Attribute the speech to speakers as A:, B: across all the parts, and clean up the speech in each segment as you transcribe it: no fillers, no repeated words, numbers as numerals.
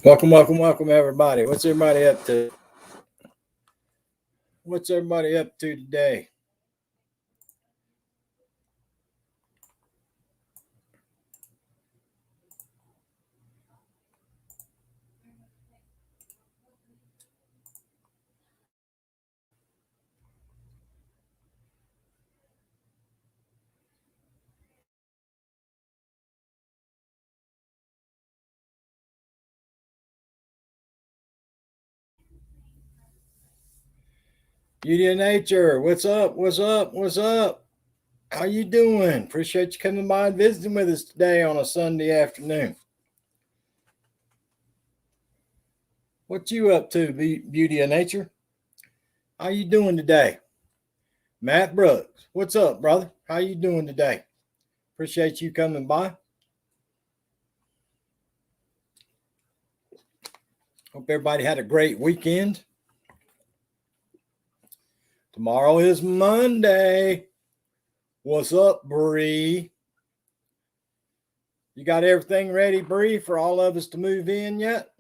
A: Welcome, everybody. What's everybody up to? What's everybody up to today? Beauty of Nature. What's up? What's up? What's up? How you doing? Appreciate you coming by and visiting with us today on a Sunday afternoon. What you up to, Beauty of Nature? How you doing today? Matt Brooks. What's up, brother? How you doing today? Appreciate you coming by. Hope everybody had a great weekend. Tomorrow is Monday. What's up, Bree? You got everything ready, Bree, for all of us to move in yet?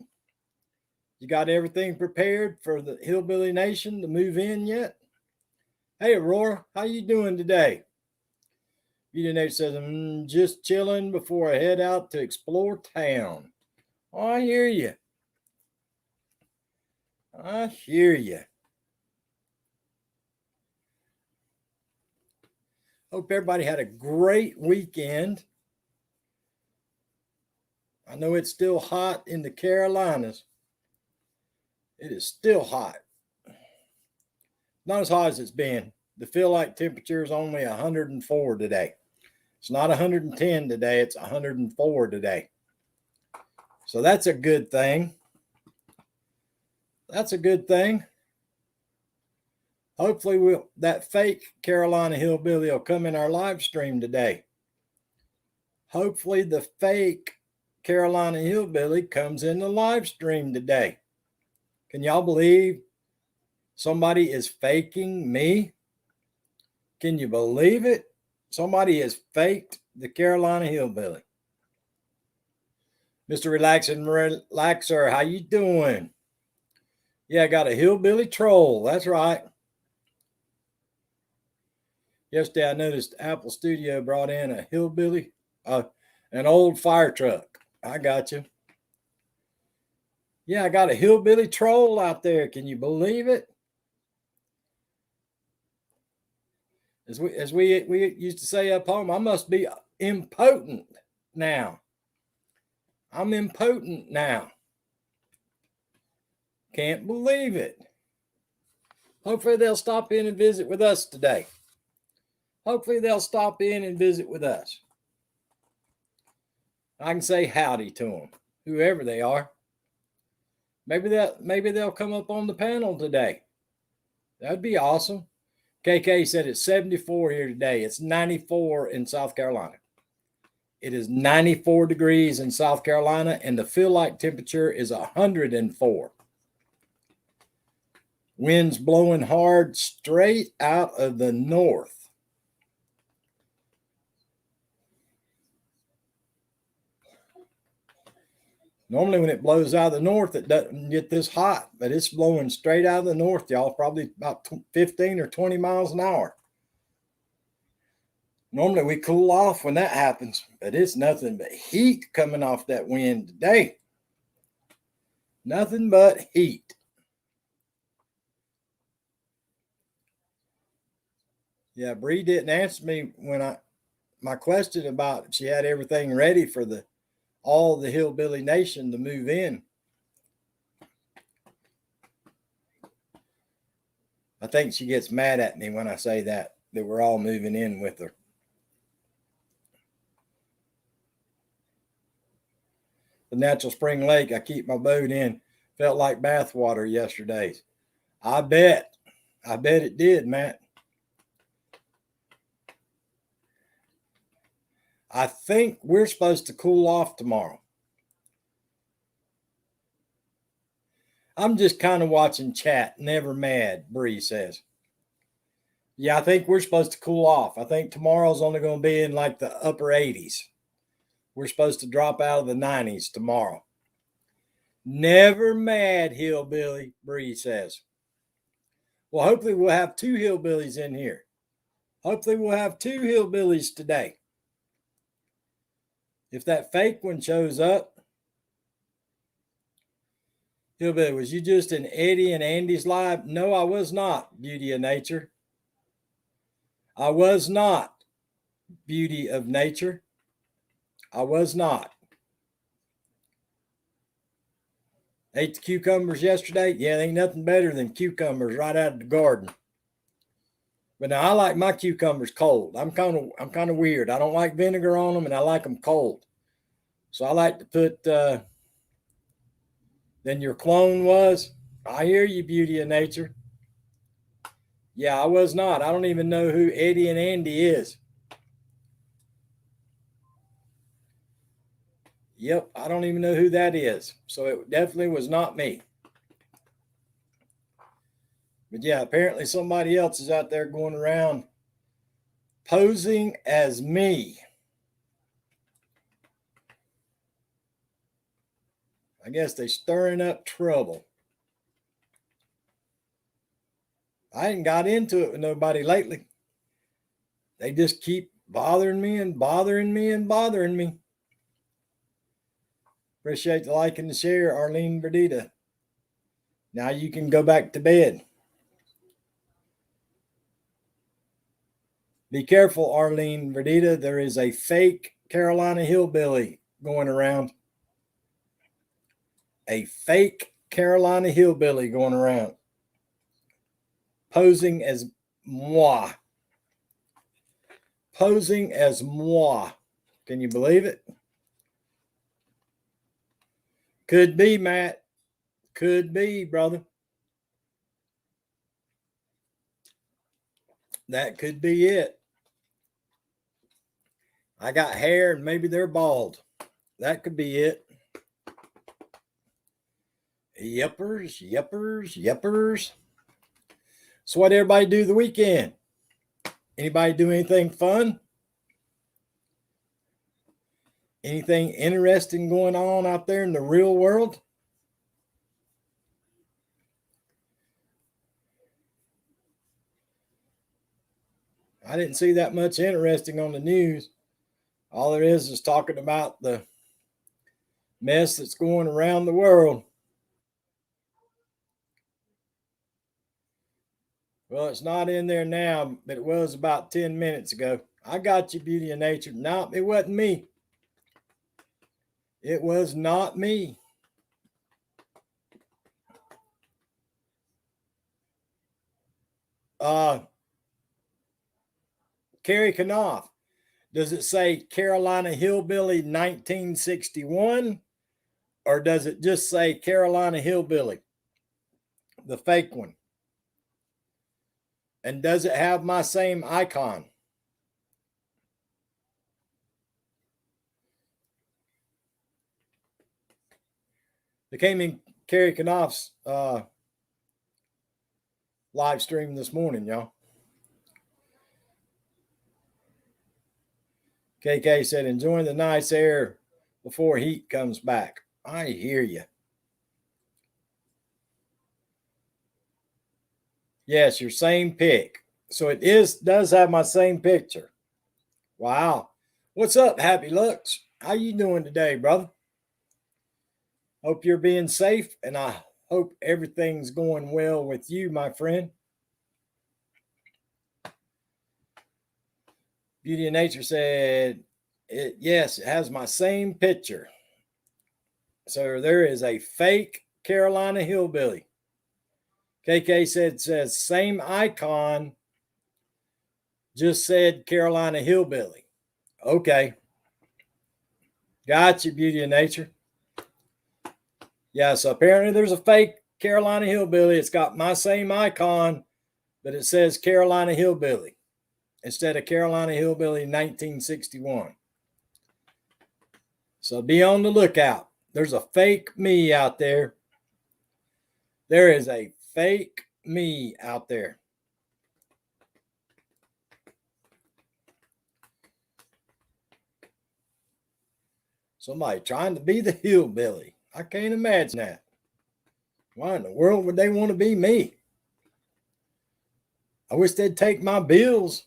A: You got everything prepared for the Hillbilly Nation to move in yet? Hey, Aurora, how you doing today? Beauty Nature says, I'm just chilling before I head out to explore town. Oh, I hear you. I hear you. Hope everybody had a great weekend. I know it's still hot in the Carolinas. It is still hot. Not as hot as it's been. The feel like temperature is only 104 today. It's not 110 today, it's 104 today. So that's a good thing. That's a good thing. Hopefully that fake Carolina Hillbilly will come in our live stream today. Hopefully the fake Carolina Hillbilly comes in the live stream today. Can y'all believe somebody is faking me? Can you believe it? Somebody has faked the Carolina Hillbilly. Mr. Relaxer, how you doing? Yeah, I got a hillbilly troll. That's right. Yesterday, I noticed Apple Studio brought in a hillbilly, an old fire truck. I got you. Yeah, I got a hillbilly troll out there. Can you believe it? As we used to say up home, I must be impotent now. I'm impotent now. Can't believe it. Hopefully they'll stop in and visit with us today. Hopefully they'll stop in and visit with us. I can say howdy to them, whoever they are. Maybe they'll come up on the panel today. That'd be awesome. KK said it's 74 here today. It's 94 in South Carolina. It is 94 degrees in South Carolina, and the feel like temperature is 104. Winds blowing hard straight out of the north. Normally when it blows out of the north, it doesn't get this hot, but it's blowing straight out of the north, y'all, probably about 15 or 20 miles an hour. Normally we cool off when that happens, but it's nothing but heat coming off that wind today. Nothing but heat. Yeah, Bree didn't answer me when my question about if she had everything ready for all the Hillbilly Nation to move in. I think she gets mad at me when I say that we're all moving in with her. The Natural Spring Lake I keep my boat in felt like bathwater yesterday. I bet it did, Matt. I think we're supposed to cool off tomorrow. I'm just kind of watching chat. Never mad, Bree says. Yeah, I think we're supposed to cool off. I think tomorrow's only going to be in like the upper 80s. We're supposed to drop out of the 90s tomorrow. Never mad, hillbilly, Bree says. Well, hopefully we'll have two hillbillies in here. Hopefully we'll have two hillbillies today. If that fake one shows up, hillbilly, was you just in Eddie and Andy's live? No, I was not, beauty of nature. I was not, beauty of nature. I was not. Ate the cucumbers yesterday. Yeah, there ain't nothing better than cucumbers right out of the garden. But now I like my cucumbers cold. I'm kind of weird. I don't like vinegar on them, and I like them cold. So I like to put. Then your clone was. I hear you, beauty of nature. Yeah, I was not. I don't even know who Eddie and Andy is. Yep, I don't even know who that is. So it definitely was not me. But yeah, apparently somebody else is out there going around posing as me. I guess they're stirring up trouble. I ain't got into it with nobody lately. They just keep bothering me and bothering me and bothering me. Appreciate the like and the share, Arlene Verdita. Now you can go back to bed. Be careful, Arlene Verdita. There is a fake Carolina hillbilly going around. A fake Carolina hillbilly going around. Posing as moi. Posing as moi. Can you believe it? Could be, Matt. Could be, brother. That could be it. I got hair and maybe they're bald. That could be it. Yuppers, yuppers, yuppers. So what everybody do the weekend? Anybody do anything fun? Anything interesting going on out there in the real world? I didn't see that much interesting on the news. All there is talking about the mess that's going around the world. Well, it's not in there now, but it was about 10 minutes ago. I got you, beauty of nature. No, it wasn't me. It was not me. Carrie Knopf. Does it say Carolina Hillbilly 1961? Or does it just say Carolina Hillbilly, the fake one? And does it have my same icon? It came in Carrie Knopf's live stream this morning, y'all. KK said, enjoying the nice air before heat comes back. I hear you. Yes, your same pic. So it does have my same picture. Wow. What's up, Happy Lux? How you doing today, brother? Hope you're being safe, and I hope everything's going well with you, my friend. Beauty of Nature said, yes, it has my same picture. So there is a fake Carolina hillbilly. KK says same icon, just said Carolina hillbilly. Okay. Got you, beauty of nature. Yeah, so apparently there's a fake Carolina hillbilly. It's got my same icon, but it says Carolina hillbilly instead of Carolina hillbilly 1961. So be on the lookout. There's a fake me out there. There is a fake me out there. Somebody trying to be the hillbilly. I can't imagine that. Why in the world would they want to be me? I wish they'd take my bills.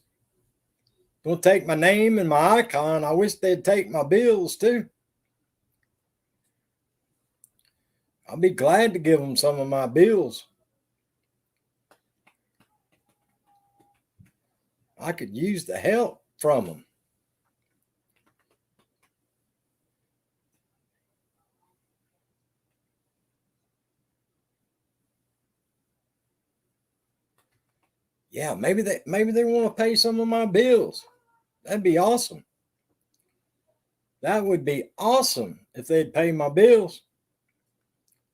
A: Don't take my name and my icon. I wish they'd take my bills too. I'll be glad to give them some of my bills. I could use the help from them. Yeah, maybe they want to pay some of my bills. That'd be awesome. That would be awesome if they'd pay my bills.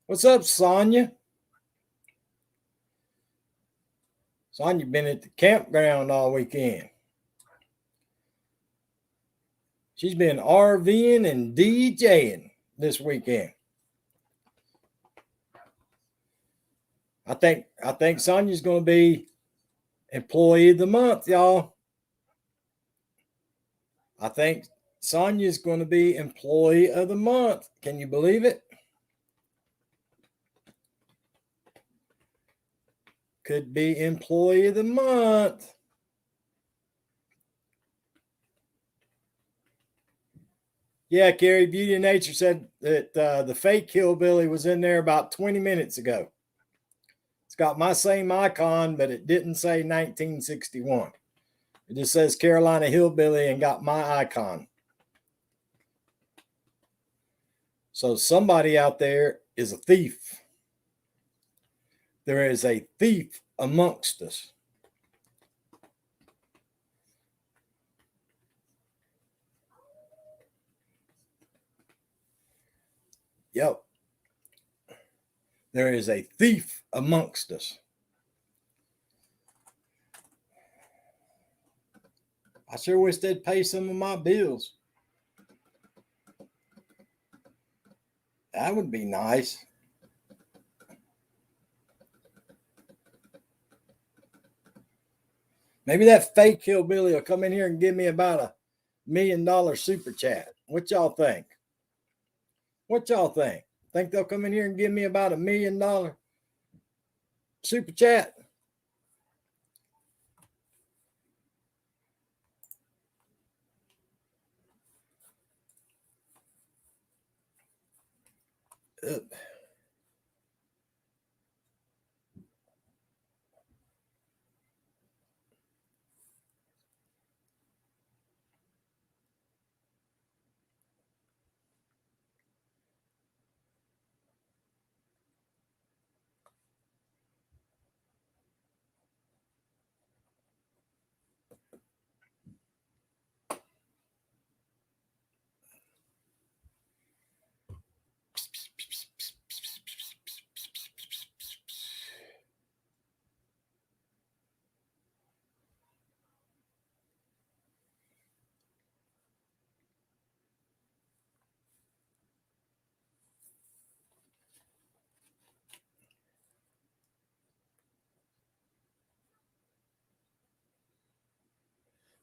A: What's up, Sonia? Sonia been at the campground all weekend. She's been RVing and DJing this weekend. I think Sonia's going to be Employee of the Month, y'all. I think Sonia's going to be Employee of the Month. Can you believe it? Could be Employee of the Month. Yeah, Carrie, Beauty and Nature said that the fake hillbilly was in there about 20 minutes ago. It's got my same icon, but it didn't say 1961. It just says Carolina Hillbilly and got my icon. So somebody out there is a thief. There is a thief amongst us. Yep. There is a thief amongst us. I sure wish they'd pay some of my bills. That would be nice. Maybe that fake hillbilly will come in here and give me about $1 million super chat. What y'all think? What y'all think? Think they'll come in here and give me about $1 million super chat?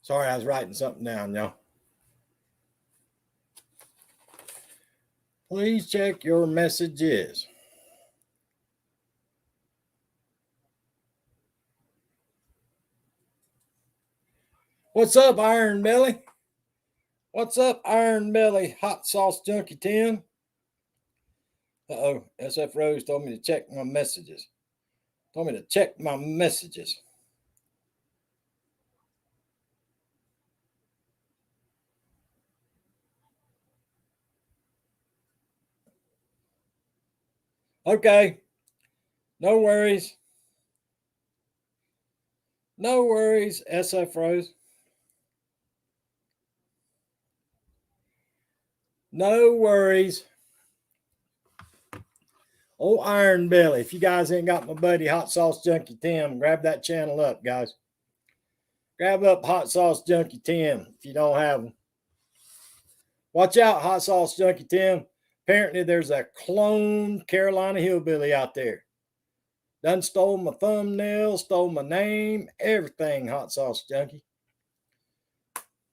A: Sorry, I was writing something down, y'all. Please check your messages. What's up, Iron Belly? What's up, Iron Belly? Hot Sauce Junkie Tim. Uh-oh, SF Rose told me to check my messages. Told me to check my messages. Okay. No worries. No worries, SF Rose. No worries. Oh, Iron Belly. If you guys ain't got my buddy Hot Sauce Junkie Tim, grab that channel up, guys. Grab up Hot Sauce Junkie Tim if you don't have them. Watch out, Hot Sauce Junkie Tim. Apparently, there's a clone Carolina Hillbilly out there. Done stole my thumbnail, stole my name, everything, Hot Sauce Junkie.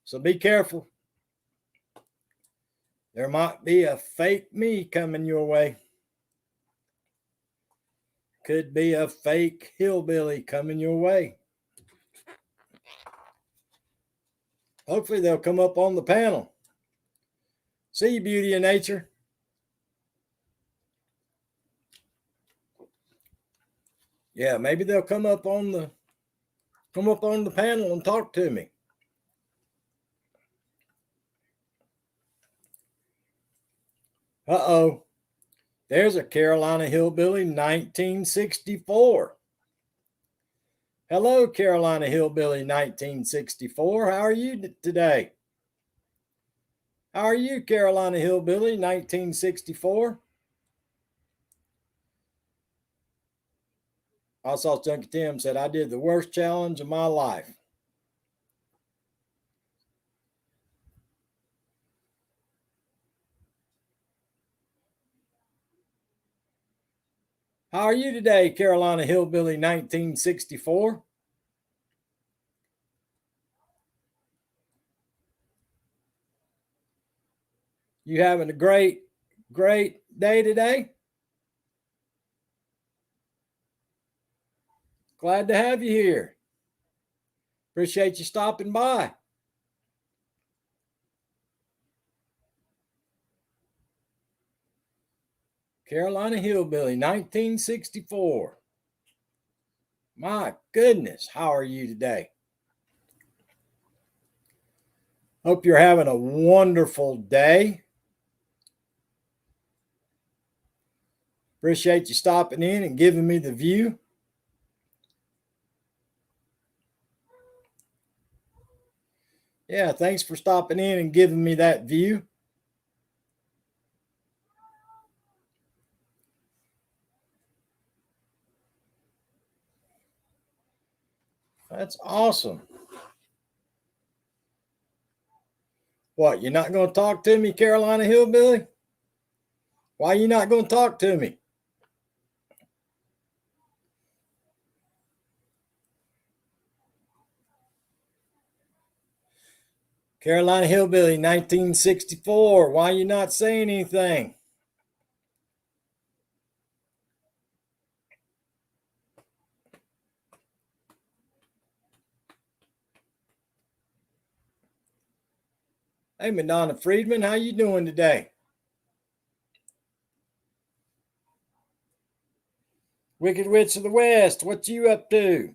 A: So be careful. There might be a fake me coming your way. Could be a fake hillbilly coming your way. Hopefully they'll come up on the panel. See you, beauty of nature. Yeah, maybe they'll come up on the panel and talk to me. Uh-oh. There's a Carolina Hillbilly 1964. Hello, Carolina Hillbilly 1964. How are you today? How are you, Carolina Hillbilly 1964? I saw Chunky Tim said, I did the worst challenge of my life. How are you today, Carolina Hillbilly 1964? You having a great day today? Glad to have you here. Appreciate you stopping by. Carolina Hillbilly 1964. My goodness, how are you today? Hope you're having a wonderful day. Appreciate you stopping in and giving me the view. Yeah, thanks for stopping in and giving me that view. That's awesome. What, you're not going to talk to me, Carolina Hillbilly? Why are you not going to talk to me? Carolina Hillbilly 1964. Why are you not saying anything? Hey, Madonna Friedman, how you doing today? Wicked Witch of the West, what you up to?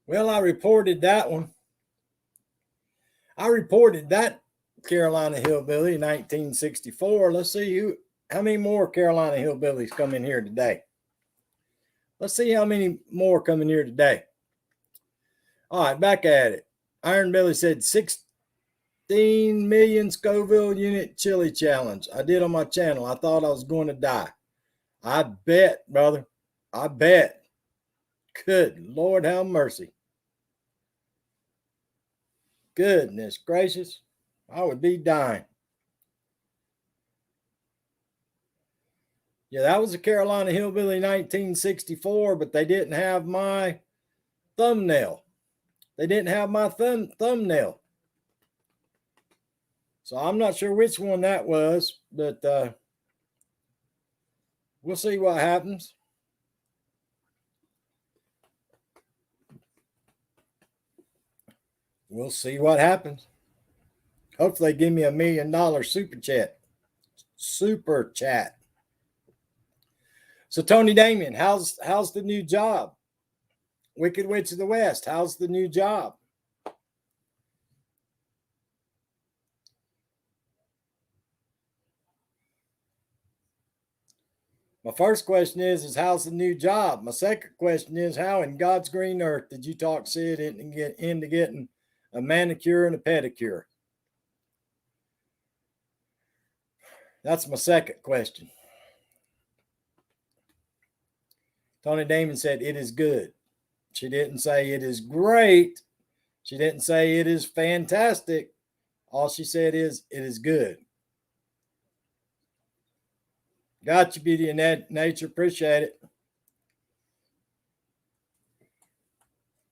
A: Well, I reported that one. I reported that Carolina Hillbilly 1964. Let's see how many more Carolina Hillbillies come in here today. Let's see how many more come in here today. All right, back at it. Iron Belly said 16 million Scoville unit chili challenge. I did on my channel. I thought I was going to die. I bet, brother. I bet. Good Lord, have mercy. Goodness gracious. I would be dying. Yeah, that was a Carolina Hillbilly 1964, but they didn't have my thumbnail. They didn't have my thumbnail. So I'm not sure which one that was, but we'll see what happens. We'll see what happens. Hopefully they give me $1 million super chat. Super chat. So Tony Damien, how's the new job? Wicked Witch of the West, how's the new job? My first question is how's the new job? My second question is, how in God's green earth did you talk Sid into getting a manicure and a pedicure? That's my second question. Tony Damon said it is good. She didn't say it is great. She didn't say it is fantastic. All she said is it is good. Got you, Beauty and Nature. Appreciate it.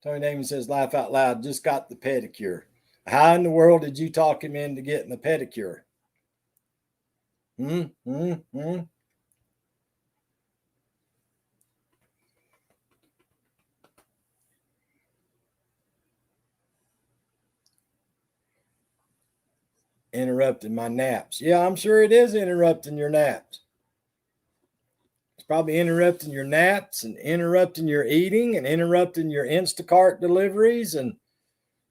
A: Tony Damon says, laugh out loud. Just got the pedicure. How in the world did you talk him into getting the pedicure? Interrupting my naps. Yeah, I'm sure it is interrupting your naps. It's probably interrupting your naps and interrupting your eating and interrupting your Instacart deliveries and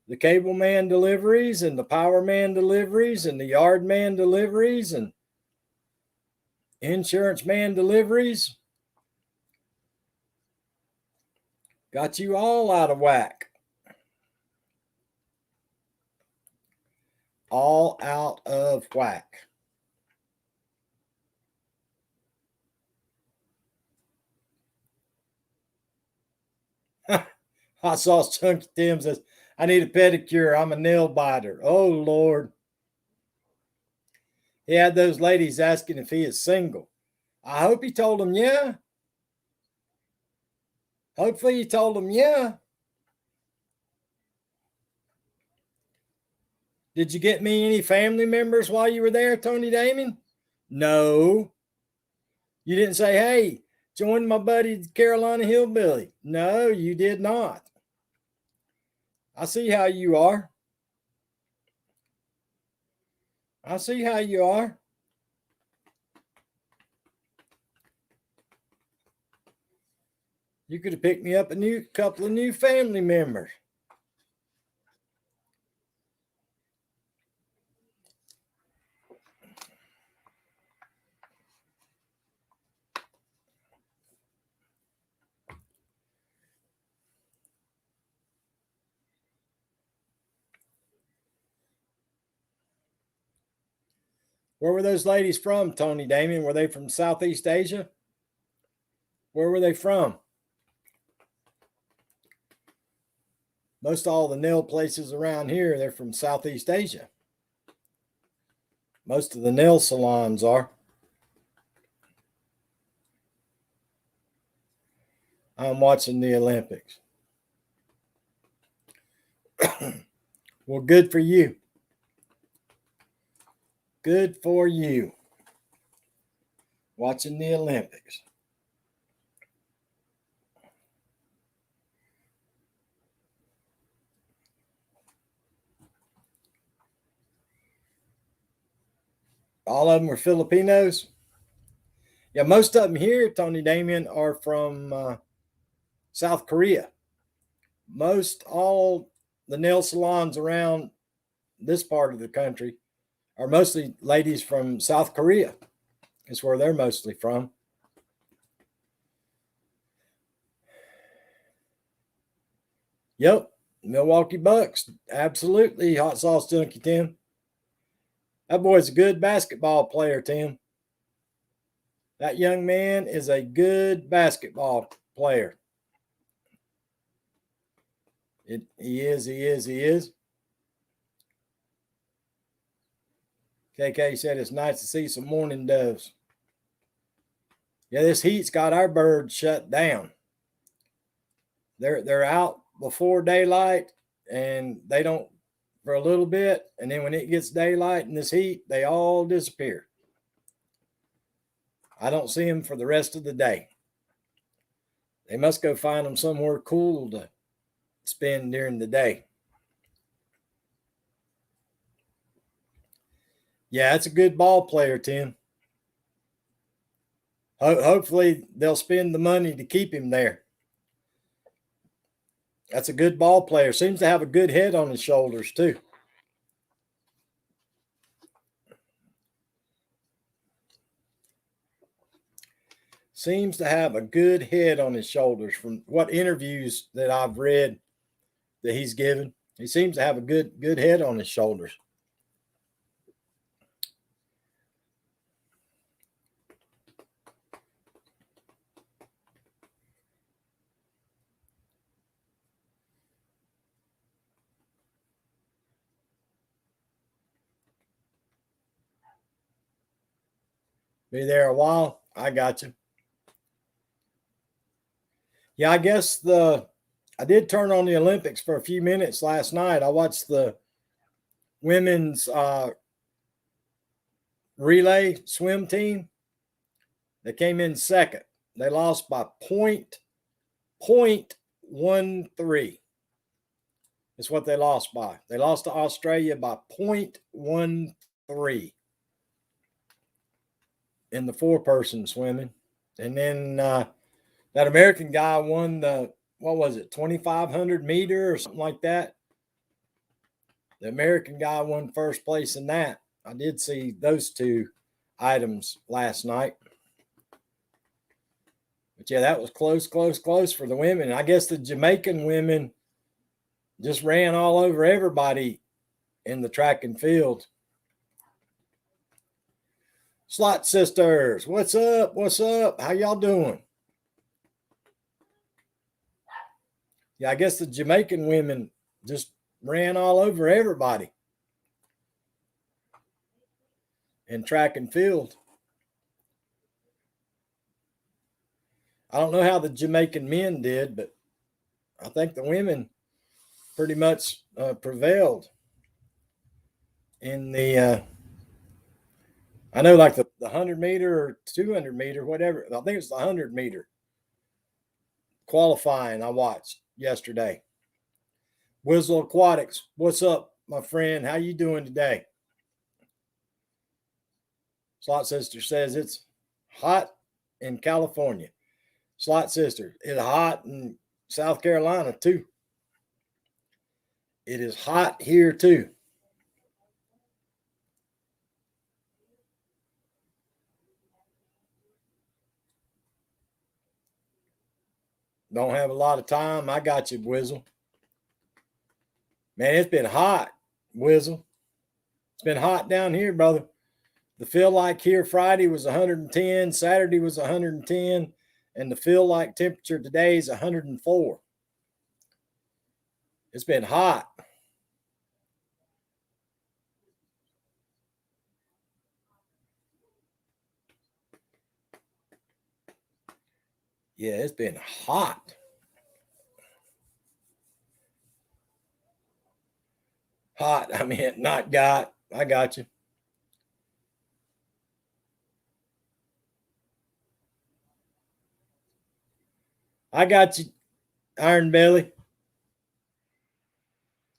A: the cable man deliveries and the power man deliveries and the yard man deliveries and insurance man deliveries. Got you all out of whack. All out of whack. Hot Sauce Chunky Tim says, I need a pedicure. I'm a nail biter. Oh, Lord. He had those ladies asking if he is single. I hope he told them, yeah. Hopefully he told them, yeah. Did you get me any family members while you were there, Tony Damon? No. You didn't say, hey, join my buddy Carolina Hillbilly. No, you did not. I see how you are. I see how you are. You could have picked me up a couple of new family members. Where were those ladies from, Tony Damon? Were they from Southeast Asia? Where were they from? Most all the nail places around here, they're from Southeast Asia. Most of the nail salons are. I'm watching the Olympics. Well, good for you. Good for you. Watching the Olympics. All of them were Filipinos. Yeah, most of them here, Tony Damien, are from South Korea. Most all the nail salons around this part of the country are mostly ladies from South Korea. It's where they're mostly from. Yep, Milwaukee Bucks. Absolutely, Hot Sauce Junkie Tim. That boy's a good basketball player, Tim. That young man is a good basketball player. He is. KK said it's nice to see some mourning doves. Yeah, this heat's got our birds shut down. They're out before daylight, and they don't for a little bit, and then when it gets daylight in this heat, they all disappear. I don't see them for the rest of the day. They must go find them somewhere cool to spend during the day. Yeah, that's a good ball player, Tim. Hopefully, they'll spend the money to keep him there. That's a good ball player. Seems to have a good head on his shoulders, too. Seems to have a good head on his shoulders from what interviews that I've read that he's given. He seems to have a good head on his shoulders. Be there a while. I got you. Yeah, I guess I did turn on the Olympics for a few minutes last night. I watched the women's relay swim team. They came in second. They lost by 0.13. Is what they lost by. They lost to Australia by 0.13 in the four-person swimming. And then that American guy won the, what was it, 2,500 meter or something like that. The American guy won first place in that. I did see those two items last night. But yeah, that was close for the women. I guess the Jamaican women just ran all over everybody in the track and field. Slot Sisters, what's up? What's up? How y'all doing? Yeah, I guess the Jamaican women just ran all over everybody in track and field. I don't know how the Jamaican men did, but I think the women pretty much prevailed in the I know like the 100 meter or 200 meter, whatever. I think it's the 100 meter qualifying I watched yesterday. Whizzle Aquatics, what's up, my friend? How you doing today? Slot Sister says it's hot in California. Slot Sister, it's hot in South Carolina too. It is hot here too. Don't have a lot of time. I got you, Whizzle. Man, it's been hot, Whizzle. It's been hot down here, brother. The feel like here Friday was 110, Saturday was 110, and the feel like temperature today is 104. It's been hot. Yeah, it's been hot. Hot. I mean, not got. I got you. I got you, Iron Belly.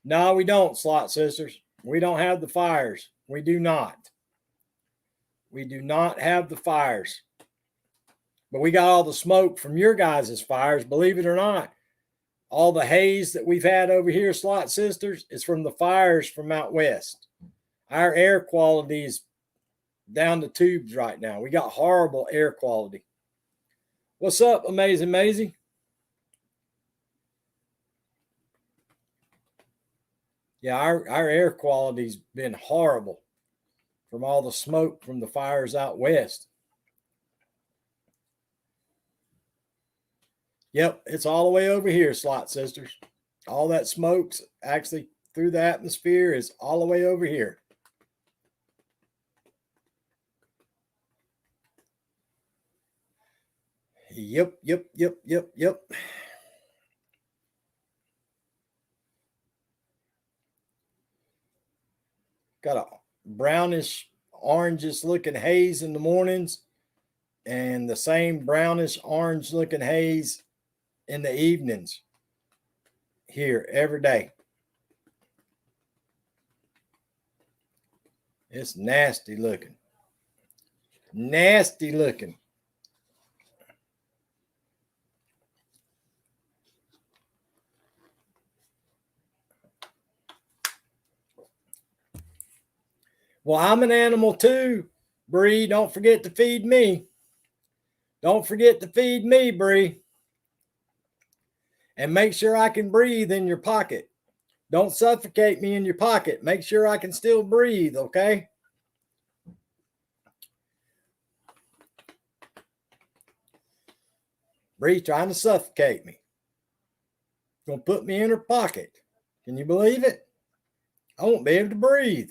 A: No, we don't, Slot Sisters. We don't have the fires. We do not. We do not have the fires. But we got all the smoke from your guys' fires, believe it or not. All the haze that we've had over here, Slot Sisters, is from the fires from out west. Our air quality is down the tubes right now. We got horrible air quality. What's up, Amazing Maisie? Yeah, our air quality's been horrible from all the smoke from the fires out west. Yep, it's all the way over here, Slot Sisters. All that smoke's actually through the atmosphere is all the way over here. Yep. brownish, orangish looking haze in the mornings and the same brownish, orange looking haze in the evenings here every day. It's nasty looking. Nasty looking. Well, I'm an animal too, Bree. Don't forget to feed me. Don't forget to feed me, Bree. And make sure I can breathe in your pocket. Don't suffocate me in your pocket. Make sure I can still breathe, okay? Bree trying to suffocate me. Gonna put me in her pocket. Can you believe it? I won't be able to breathe.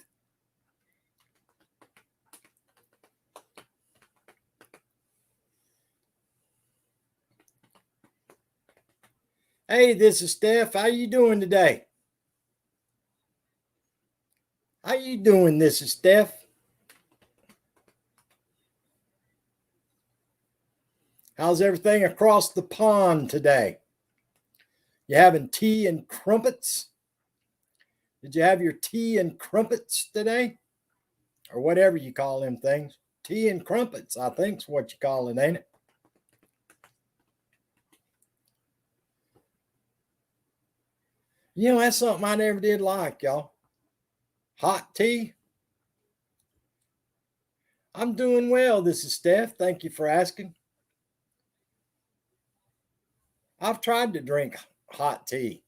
A: Hey, this is Steph. How you doing today? How you doing? This is Steph. How's everything across the pond today? You having tea and crumpets? Did you have your tea and crumpets today? Or whatever you call them things. Tea and crumpets, I think's what you call it, ain't it? You know, that's something I never did like, y'all. Hot tea. I'm doing well. This is Steph. Thank you for asking. I've tried to drink hot tea,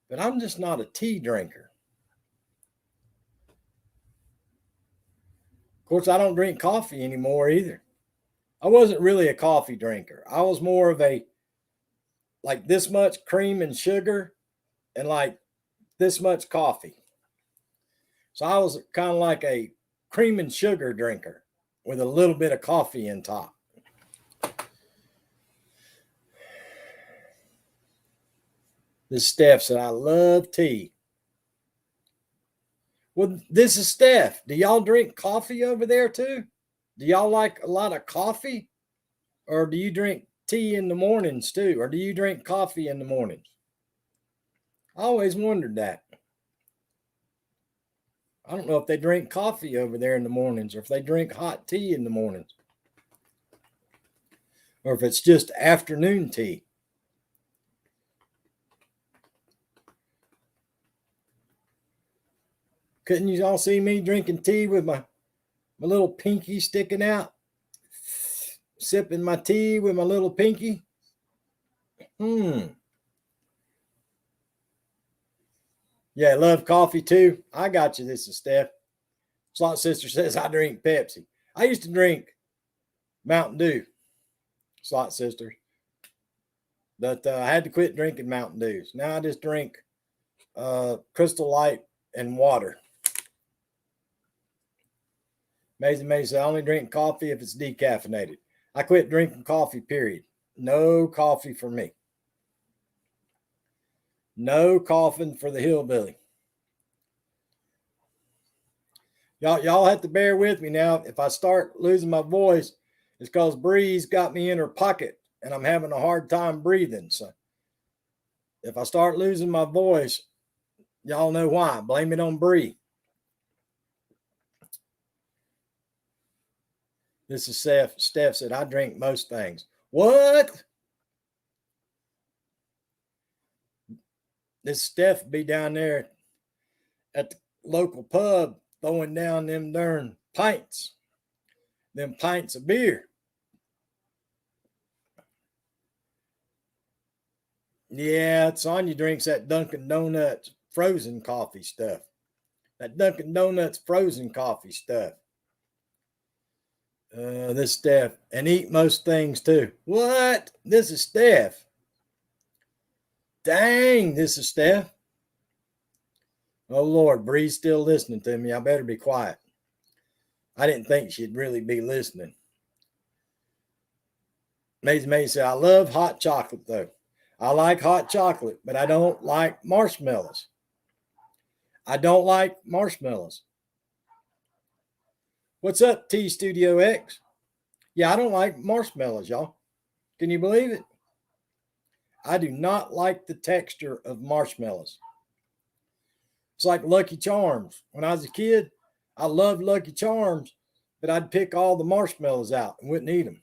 A: but I'm just not a tea drinker. Of course, I don't drink coffee anymore either. I wasn't really a coffee drinker. I was more of a like this much cream and sugar and like this much coffee. So I was kind of like a cream and sugar drinker with a little bit of coffee in top. This Steph said, I love tea. Well, this is Steph. Do y'all drink coffee over there too? Do y'all like a lot of coffee? Or do you drink tea in the mornings too? Or do you drink coffee in the mornings? I always wondered that. I don't know if they drink coffee over there in the mornings or if they drink hot tea in the mornings. Or if it's just afternoon tea. Couldn't you all see me drinking tea with my little pinky sticking out? Sipping my tea with my little pinky? Yeah, love coffee too. I got you. This is Steph. Slot Sister says I drink Pepsi. I used to drink Mountain Dew, Slot Sister. But I had to quit drinking Mountain Dews. Now I just drink Crystal Light and water. Amazing May says I only drink coffee if it's decaffeinated. I quit drinking coffee, period. No coffee for me. No coughing for the hillbilly. Y'all have to bear with me now. If I start losing my voice, it's because Bree's got me in her pocket and I'm having a hard time breathing. So if I start losing my voice, y'all know why. Blame it on Bree. This is Steph. Steph said, I drink most things. What? This Steph be down there at the local pub throwing down them darn pints. Them pints of beer. Yeah, Sonya drinks that Dunkin' Donuts frozen coffee stuff. That Dunkin' Donuts frozen coffee stuff. This Steph. And eat most things too. What? This is Steph. Dang, this is Steph. Oh, Lord, Bree's still listening to me. I better be quiet. I didn't think she'd really be listening. May said, I love hot chocolate, though. I like hot chocolate, but I don't like marshmallows. I don't like marshmallows. What's up, T Studio X? Yeah, I don't like marshmallows, y'all. Can you believe it? I do not like the texture of marshmallows. It's like Lucky Charms. When I was a kid, I loved Lucky Charms, but I'd pick all the marshmallows out and wouldn't eat them.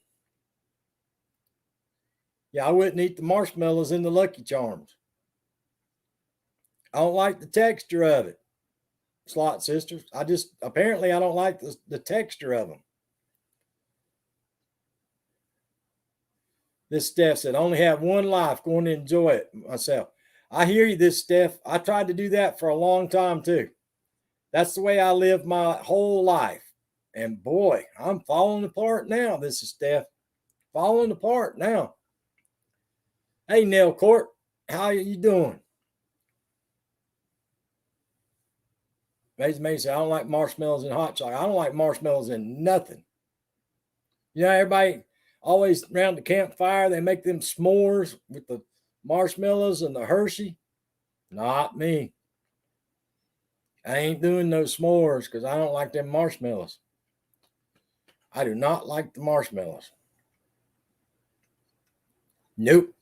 A: Yeah, I wouldn't eat the marshmallows in the Lucky Charms. I don't like the texture of it. Slot sisters. Apparently I don't like the texture of them. This Steph said, only have one life, going to enjoy it myself. I hear you, this Steph. I tried to do that for a long time too. That's the way I lived my whole life. And boy, I'm falling apart now. This is Steph. Falling apart now. Hey, Nell Court, how are you doing? Mason said, I don't like marshmallows and hot chocolate. I don't like marshmallows and nothing. You know, everybody always around the campfire, they make them s'mores with the marshmallows and the Hershey. Not me. I ain't doing those s'mores because I don't like them marshmallows. I do not like the marshmallows. Nope.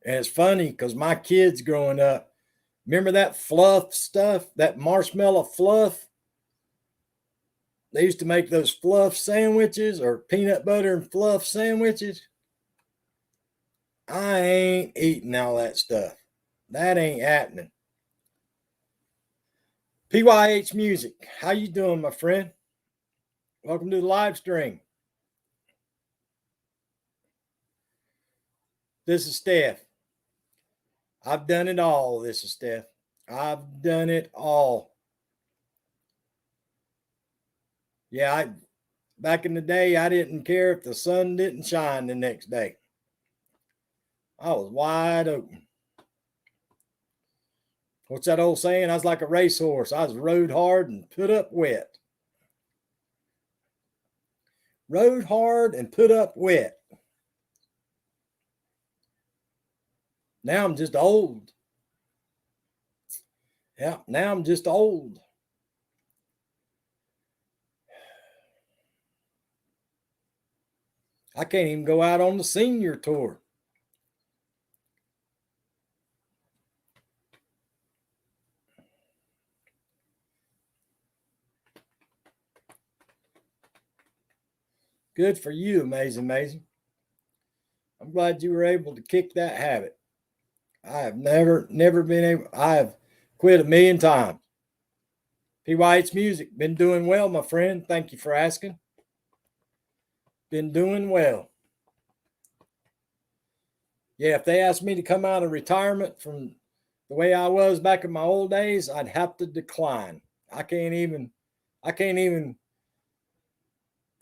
A: And it's funny because my kids growing up, remember that fluff stuff, that marshmallow fluff? They used to make those fluff sandwiches or peanut butter and fluff sandwiches. I ain't eating all that stuff. That ain't happening. PYH Music, how you doing, my friend? Welcome to the live stream. This is Steph. I've done it all. This is Steph. I've done it all. Yeah, back in the day, I didn't care if the sun didn't shine the next day. I was wide open. What's that old saying? I was like a racehorse. I was rode hard and put up wet. Rode hard and put up wet. Now I'm just old. Yeah, now I'm just old. I can't even go out on the senior tour. Good for you, Amazing. I'm glad you were able to kick that habit. I have never been able. I have quit a million times. PYH Music, been doing well, my friend. Thank you for asking. Been doing well. Yeah, if they asked me to come out of retirement from the way I was back in my old days, I'd have to decline. I can't even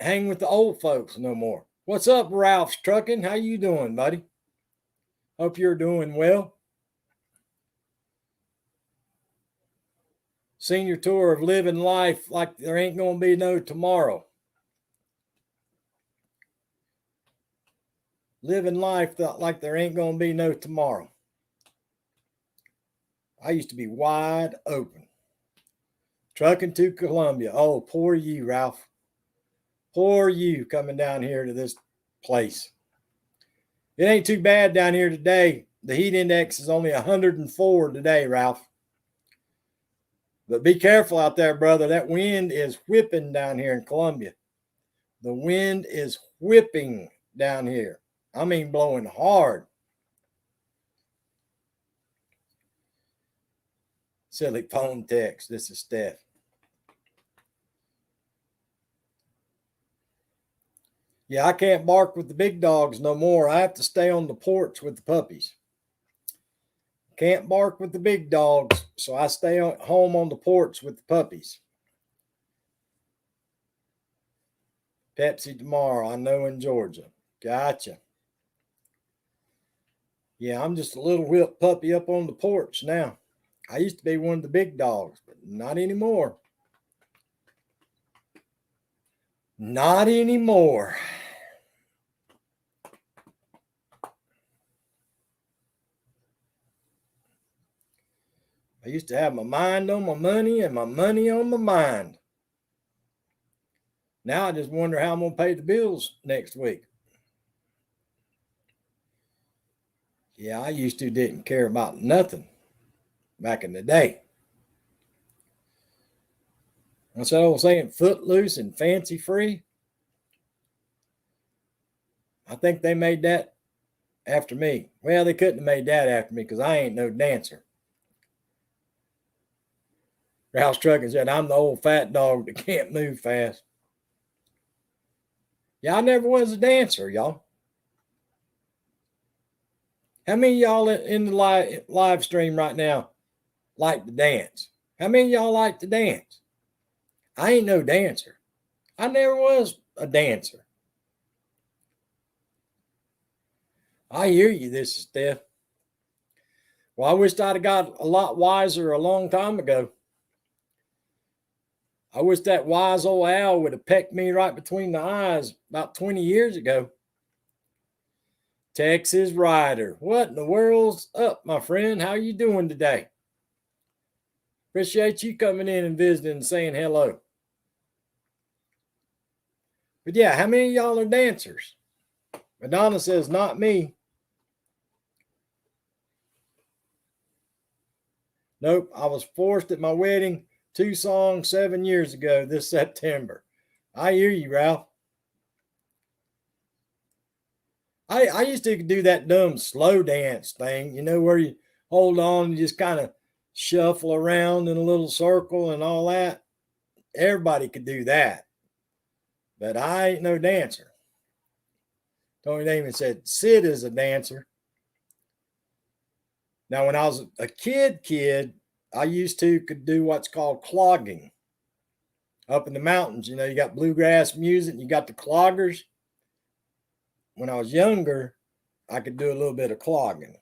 A: hang with the old folks no more. What's up, Ralph's Trucking? How you doing, buddy? Hope you're doing well. Senior tour of living life like there ain't going to be no tomorrow. Living life like there ain't going to be no tomorrow. I used to be wide open. Trucking to Columbia. Oh, poor you, Ralph. Poor you coming down here to this place. It ain't too bad down here today. The heat index is only 104 today, Ralph. But be careful out there, brother. That wind is whipping down here in Columbia. The wind is whipping down here. I mean, blowing hard. Silly phone text. This is Steph. Yeah, I can't bark with the big dogs no more. I have to stay on the porch with the puppies. Can't bark with the big dogs, so I stay home on the porch with the puppies. Pepsi tomorrow, I know, in Georgia. Gotcha. Yeah, I'm just a little whip puppy up on the porch now. I used to be one of the big dogs, but not anymore. Not anymore. I used to have my mind on my money and my money on my mind. Now I just wonder how I'm going to pay the bills next week. Yeah, I used to didn't care about nothing back in the day. That's that old saying, footloose and fancy free. I think they made that after me. Well, they couldn't have made that after me because I ain't no dancer. Rouse Trucking said, I'm the old fat dog that can't move fast. Yeah, I never was a dancer, y'all. How many y'all in the live stream right now like to dance? How many y'all like to dance? I ain't no dancer. I never was a dancer. I hear you, this is Steph. Well, I wished I'd have got a lot wiser a long time ago. I wish that wise old owl would have pecked me right between the eyes about 20 years ago. Texas Rider, what in the world's up, my friend? How you doing today? Appreciate you coming in and visiting and saying hello. But yeah, how many of y'all are dancers? Madonna says, not me. Nope, I was forced at my wedding 2 songs 7 years ago this September. I hear you, Ralph. I used to do that dumb slow dance thing, you know, where you hold on and just kind of shuffle around in a little circle and all that. Everybody could do that. But I ain't no dancer. Tony Damon said, Sid is a dancer. Now, when I was a kid, I used to could do what's called clogging. Up in the mountains, you know, you got bluegrass music, you got the cloggers. When I was younger, I could do a little bit of clogging.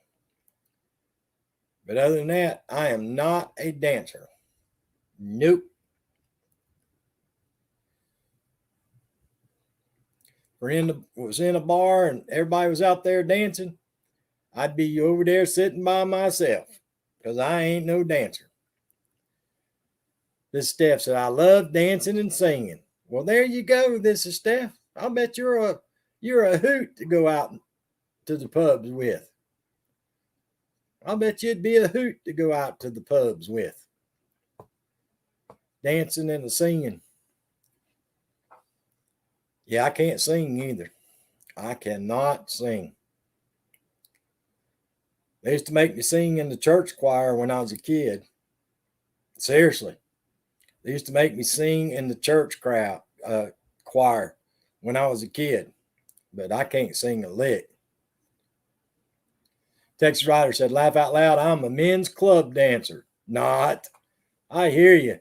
A: But other than that, I am not a dancer. Nope. Was in a bar and everybody was out there dancing, I'd be over there sitting by myself because I ain't no dancer. This Steph said, I love dancing and singing. Well, there you go. This is Steph. I'll bet you're a hoot to go out to the pubs with. I'll bet you'd be a hoot to go out to the pubs with. Dancing and singing. Yeah, I can't sing either. I cannot sing. They used to make me sing in the church choir when I was a kid. Seriously. They used to make me sing in the church choir when I was a kid. But I can't sing a lick. Texas Rider said, laugh out loud, I'm a men's club dancer. Not. I hear you.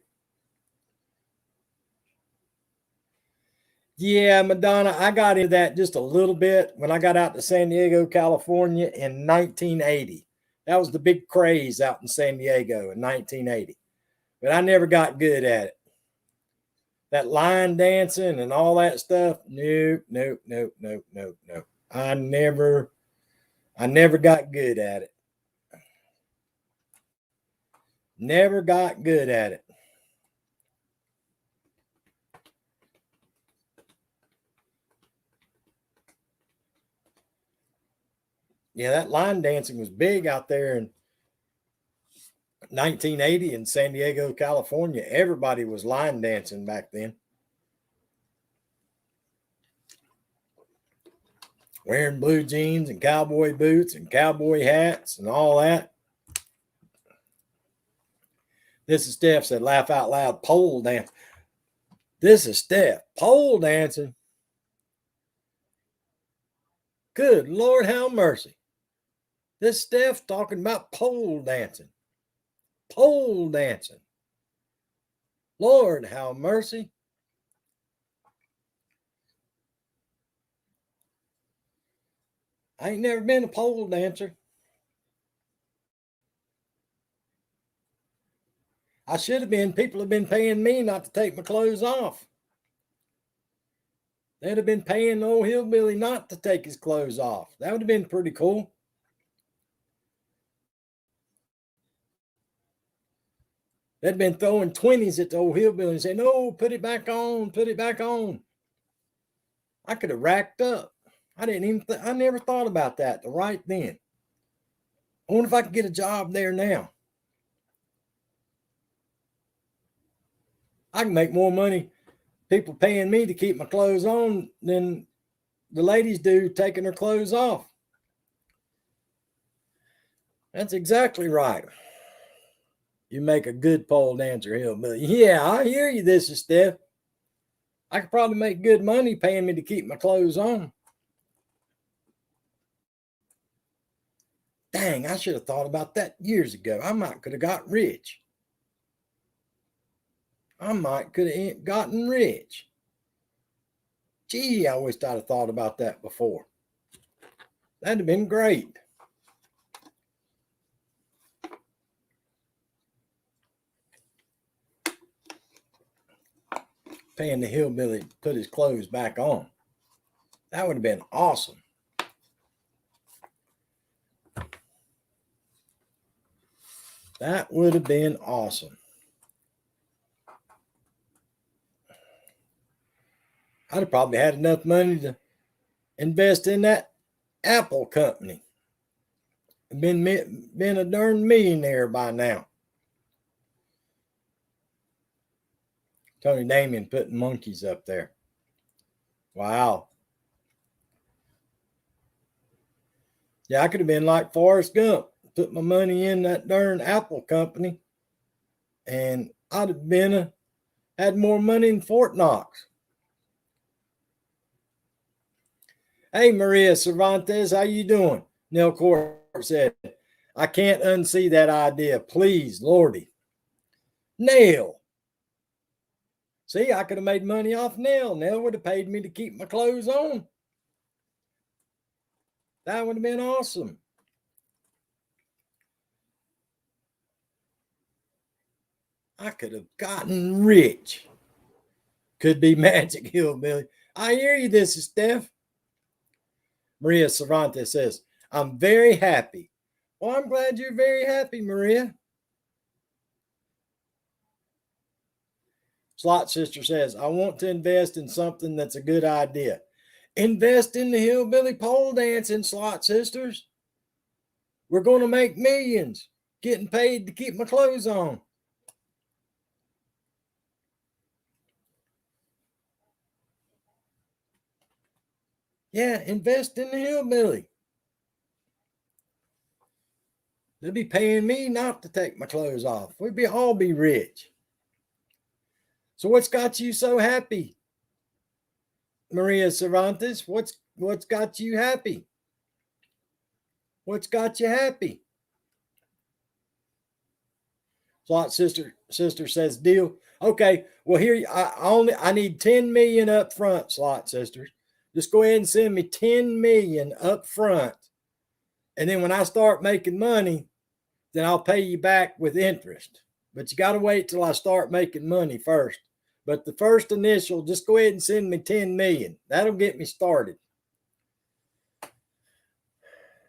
A: Yeah, Madonna, I got into that just a little bit when I got out to San Diego, California in 1980. That was the big craze out in San Diego in 1980. But I never got good at it. That line dancing and all that stuff, nope. I never got good at it. Never got good at it. Yeah, that line dancing was big out there in 1980 in San Diego, California. Everybody was line dancing back then. Wearing blue jeans and cowboy boots and cowboy hats and all that. This is Steph said, laugh out loud, pole dance. This is Steph, pole dancing. Good Lord, have mercy. This Steph talking about pole dancing. Pole dancing. Lord, have mercy. I ain't never been a pole dancer. I should have been. People have been paying me not to take my clothes off. They'd have been paying the old hillbilly not to take his clothes off. That would have been pretty cool. They'd been throwing 20s at the old hillbilly and saying, no, put it back on, put it back on. I could have racked up. I didn't even, I never thought about that right then. I wonder if I could get a job there now. I can make more money, people paying me to keep my clothes on, than the ladies do taking their clothes off. That's exactly right. You make a good pole dancer, hillbilly. Yeah, I hear you. This is Steph. I could probably make good money paying me to keep my clothes on. Dang, I should have thought about that years ago. I might could have got rich. I might could have gotten rich. Gee, I wish I'd have thought about that before. That'd have been great. Paying the hillbilly to put his clothes back on. That would have been awesome. That would have been awesome. I'd have probably had enough money to invest in that Apple company. Been a darn millionaire by now. Tony Damien putting monkeys up there. Wow. Yeah, I could have been like Forrest Gump, put my money in that darn Apple company, and I'd have been had more money than Fort Knox. Hey, Maria Cervantes, how you doing? Nell Court said, I can't unsee that idea. Please, Lordy. Nell. See, I could have made money off Nell. Nell would have paid me to keep my clothes on. That would have been awesome. I could have gotten rich. Could be Magic Hillbilly. I hear you. This is Steph. Maria Cervantes says, I'm very happy. Well, I'm glad you're very happy, Maria. Slot Sister says, I want to invest in something that's a good idea. Invest in the hillbilly pole dancing, Slot Sisters. We're going to make millions getting paid to keep my clothes on. Yeah, invest in the hillbilly. They'll be paying me not to take my clothes off. We'd all be rich. So what's got you so happy, Maria Cervantes? What's got you happy? What's got you happy? Slot sister says deal. Okay, well here I need 10 million up front, Slot sisters. Just go ahead and send me 10 million up front. And then when I start making money, then I'll pay you back with interest. But you got to wait till I start making money first. But the first initial, just go ahead and send me 10 million. That'll get me started.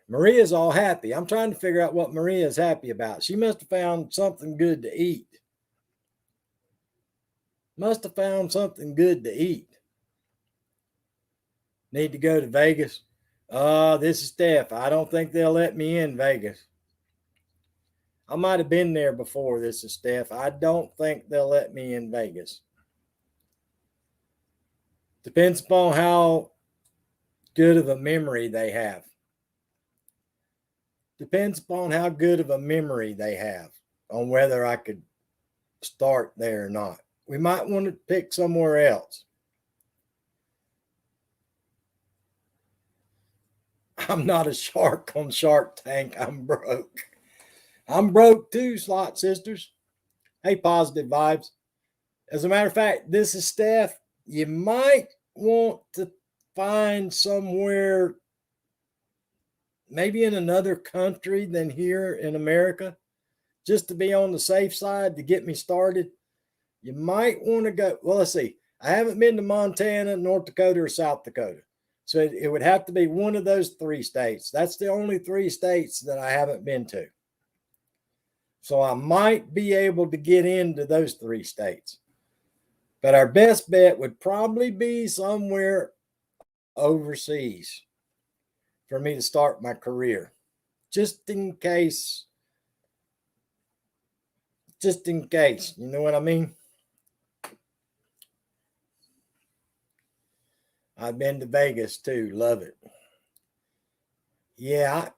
A: Maria's all happy. I'm trying to figure out what Maria's happy about. She must have found something good to eat. Must have found something good to eat. Need to go to Vegas. This is Steph. I don't think they'll let me in Vegas. I might have been there before. This is Steph. I don't think they'll let me in Vegas. Depends upon how good of a memory they have. Depends upon how good of a memory they have on whether I could start there or not. We might want to pick somewhere else. I'm not a shark on Shark Tank. I'm broke. I'm broke too, Slot Sisters. Hey, positive vibes. As a matter of fact, this is Steph. You might want to find somewhere, maybe in another country than here in America, just to be on the safe side to get me started. You might want to go. Well, let's see. I haven't been to Montana, North Dakota, or South Dakota. So it would have to be one of those 3 states. That's the only 3 states that I haven't been to. So I might be able to get into those 3 states. But our best bet would probably be somewhere overseas for me to start my career. Just in case. Just in case. You know what I mean? I've been to Vegas too. Love it. Yeah,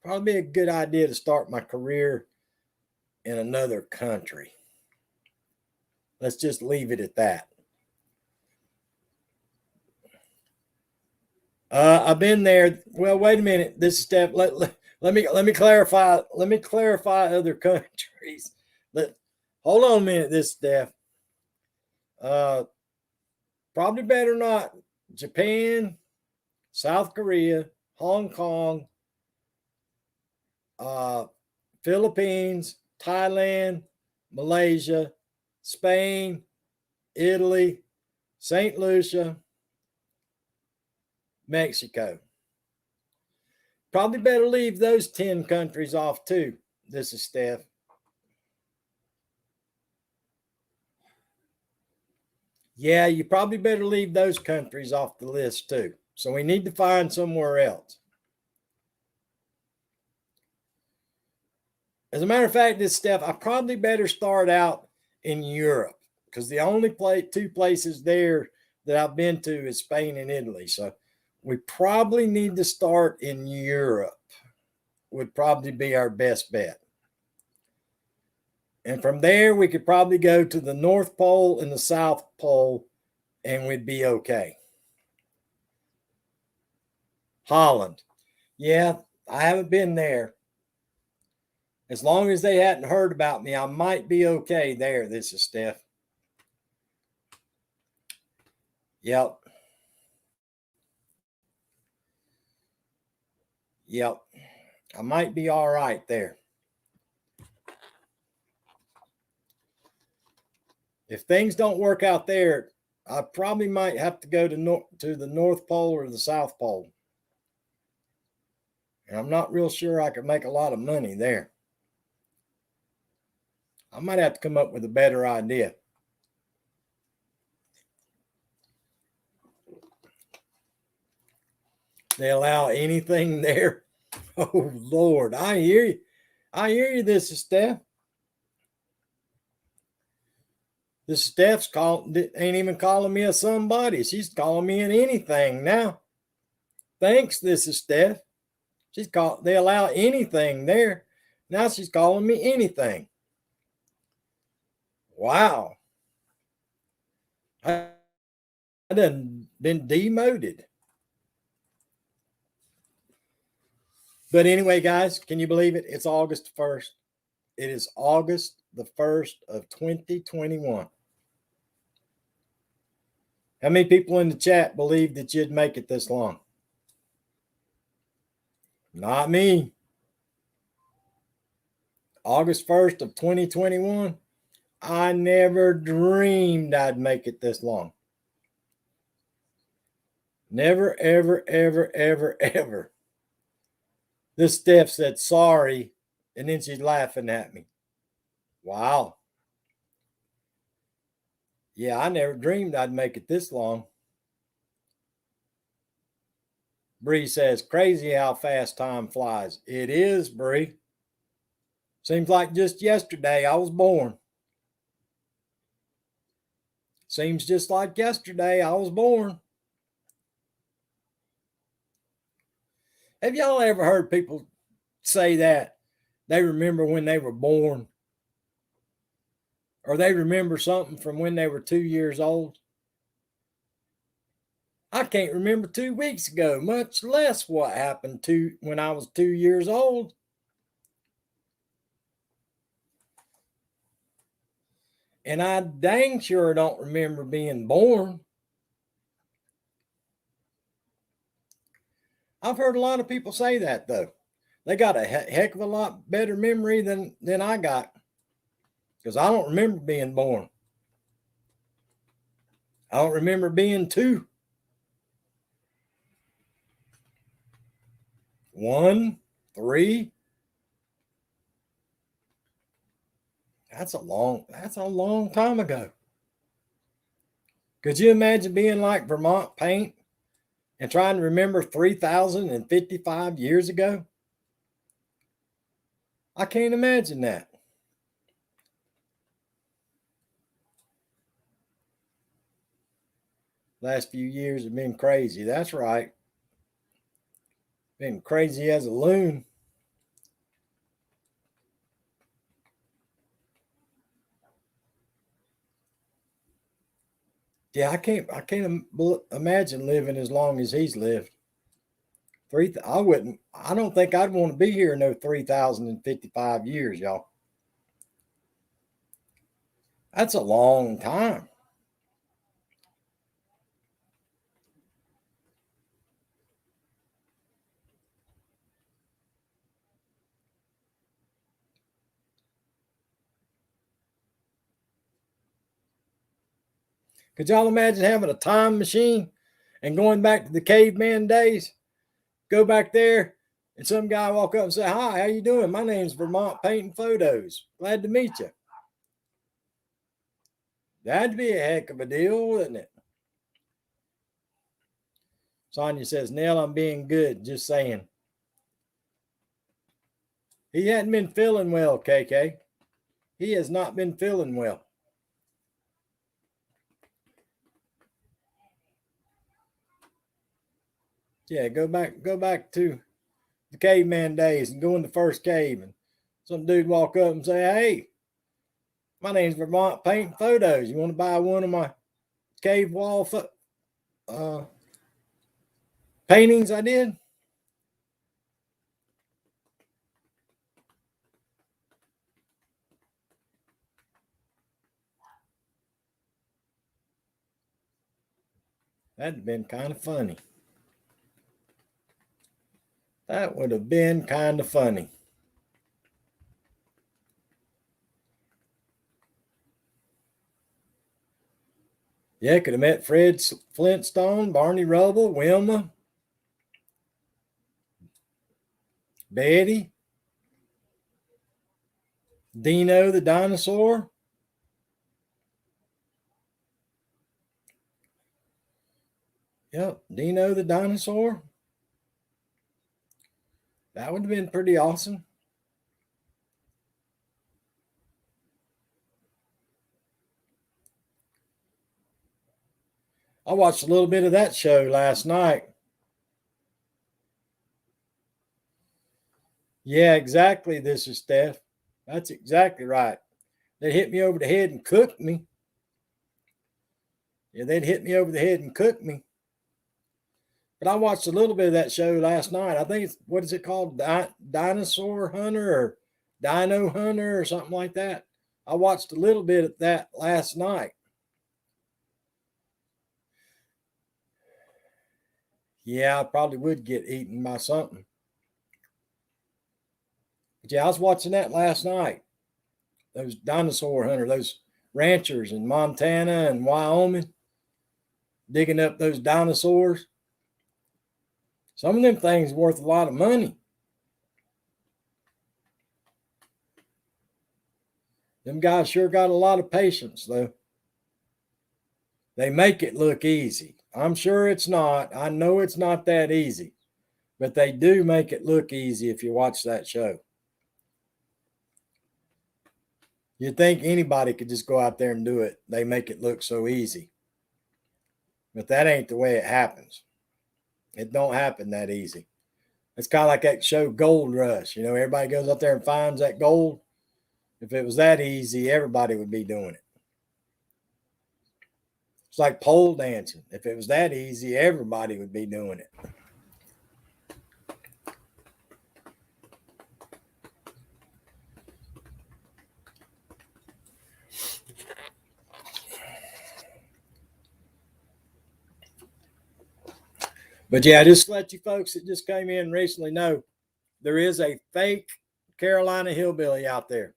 A: probably be a good idea to start my career in another country. Let's just leave it at that. I've been there. Well, wait a minute. This is Steph. Let me clarify. Let me clarify other countries. Hold on a minute. This is Steph. Probably better not. Japan, South Korea, Hong Kong, Philippines, Thailand, Malaysia, Spain, Italy, St. Lucia, Mexico. Probably better leave those 10 countries off too. This is Steph. Yeah, you probably better leave those countries off the list too. So we need to find somewhere else. As a matter of fact, this Steph, I probably better start out in Europe because the only two places there that I've been to is Spain and Italy. So we probably need to start in Europe, would probably be our best bet. And from there, we could probably go to the North Pole and the South Pole, and we'd be okay. Holland. Yeah, I haven't been there. As long as they hadn't heard about me, I might be okay there. This is Steph. Yep. Yep. I might be all right there. If things don't work out there, I probably might have to go to the North Pole or the South Pole. And I'm not real sure I could make a lot of money there. I might have to come up with a better idea. They allow anything there. Oh, Lord. I hear you. I hear you. This is Steph. This Steph's ain't even calling me a somebody. She's calling me an anything now. Thanks, this is Steph. They allow anything there. Now she's calling me anything. Wow. I done been demoted. But anyway, guys, can you believe it? It's August 1st. It is August the 1st of 2021. How many people in the chat believe that you'd make it this long? Not me. August 1st of 2021. I never dreamed I'd make it this long. Never, ever, ever, ever, ever. This Steph said sorry, and then she's laughing at me. Wow. Yeah, I never dreamed I'd make it this long. Bree says, crazy how fast time flies. It is, Bree. Seems like just yesterday I was born. Seems just like yesterday I was born. Have y'all ever heard people say that they remember when they were born? Or they remember something from when they were 2 years old? I can't remember 2 weeks ago, much less what happened when I was 2 years old. And I dang sure don't remember being born. I've heard a lot of people say that, though. They got a heck of a lot better memory than I got, because I don't remember being born. I don't remember being 2. 1, 3. That's a long time ago. Could you imagine being like Vermont Paint and trying to remember 3,055 years ago? I can't imagine that. Last few years have been crazy. That's right. Been crazy as a loon. Yeah, I can't imagine living as long as he's lived. I don't think I'd want to be here no 3,055 years, y'all. That's a long time. Could y'all imagine having a time machine and going back to the caveman days? Go back there and some guy walk up and say, "Hi, how you doing? My name's Vermont Painting Photos. Glad to meet you." That'd be a heck of a deal, wouldn't it? Sonia says, "Nell, I'm being good. Just saying." He hadn't been feeling well, KK. He has not been feeling well. Yeah, go back to the caveman days and go in the first cave and some dude walk up and say, "Hey, my name's Vermont Painting Photos. You want to buy one of my cave wall paintings I did?" That'd have been kind of funny. That would have been kind of funny. Yeah, could have met Fred Flintstone, Barney Rubble, Wilma, Betty, Dino the dinosaur. Yep, Dino the dinosaur. That would have been pretty awesome. I watched a little bit of that show last night. Yeah, exactly. This is Steph. That's exactly right. They hit me over the head and cooked me. Yeah, they'd hit me over the head and cook me. But I watched a little bit of that show last night. I think it's, what is it called? Dinosaur Hunter or Dino Hunter or something like that. I watched a little bit of that last night. Yeah, I probably would get eaten by something. But yeah, I was watching that last night. Those dinosaur hunter, those ranchers in Montana and Wyoming digging up those dinosaurs. Some of them things worth a lot of money. Them guys sure got a lot of patience, though. They make it look easy. I'm sure it's not. I know it's not that easy, but they do make it look easy if you watch that show. You'd think anybody could just go out there and do it. They make it look so easy. But that ain't the way it happens. It don't happen that easy. It's kind of like that show Gold Rush. You know, everybody goes out there and finds that gold. If it was that easy, everybody would be doing it. It's like pole dancing. If it was that easy, everybody would be doing it. But yeah, just to let you folks that just came in recently know there is a fake Carolina hillbilly out there.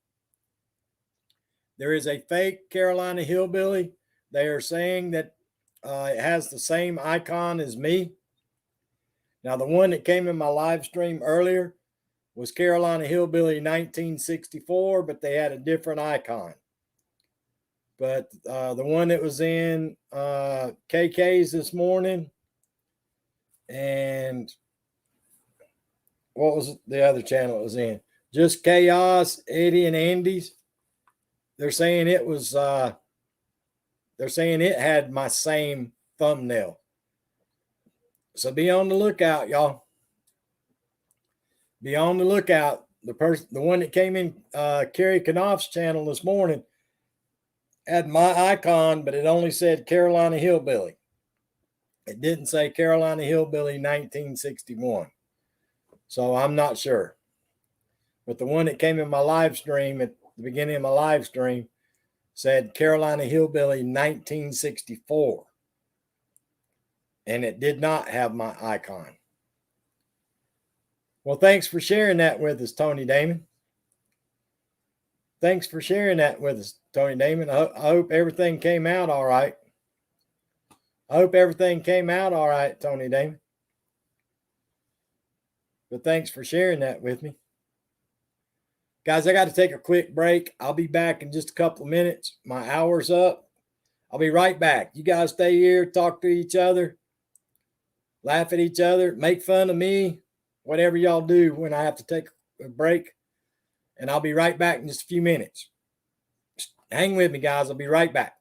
A: There is a fake Carolina hillbilly. They are saying that it has the same icon as me. Now, the one that came in my live stream earlier was Carolina Hillbilly 1964, but they had a different icon. But the one that was in KK's this morning, and what was the other channel it was in? Just Chaos, Eddie and Andy's. They're saying it was. They're saying it had my same thumbnail. So be on the lookout, y'all. Be on the lookout. The one that came in Kerry Knopf's channel this morning had my icon, but it only said Carolina Hillbilly. It didn't say Carolina Hillbilly 1961. So I'm not sure. But the one that came in my live stream at the beginning of my live stream said Carolina Hillbilly 1964. And it did not have my icon. Well, thanks for sharing that with us, Tony Damon. Thanks for sharing that with us, Tony Damon. I hope everything came out all right. I hope everything came out all right, Tony Damon. But thanks for sharing that with me. Guys, I got to take a quick break. I'll be back in just a couple of minutes. My hour's up. I'll be right back. You guys stay here, talk to each other, laugh at each other, make fun of me, whatever y'all do when I have to take a break. And I'll be right back in just a few minutes. Hang with me, guys. I'll be right back.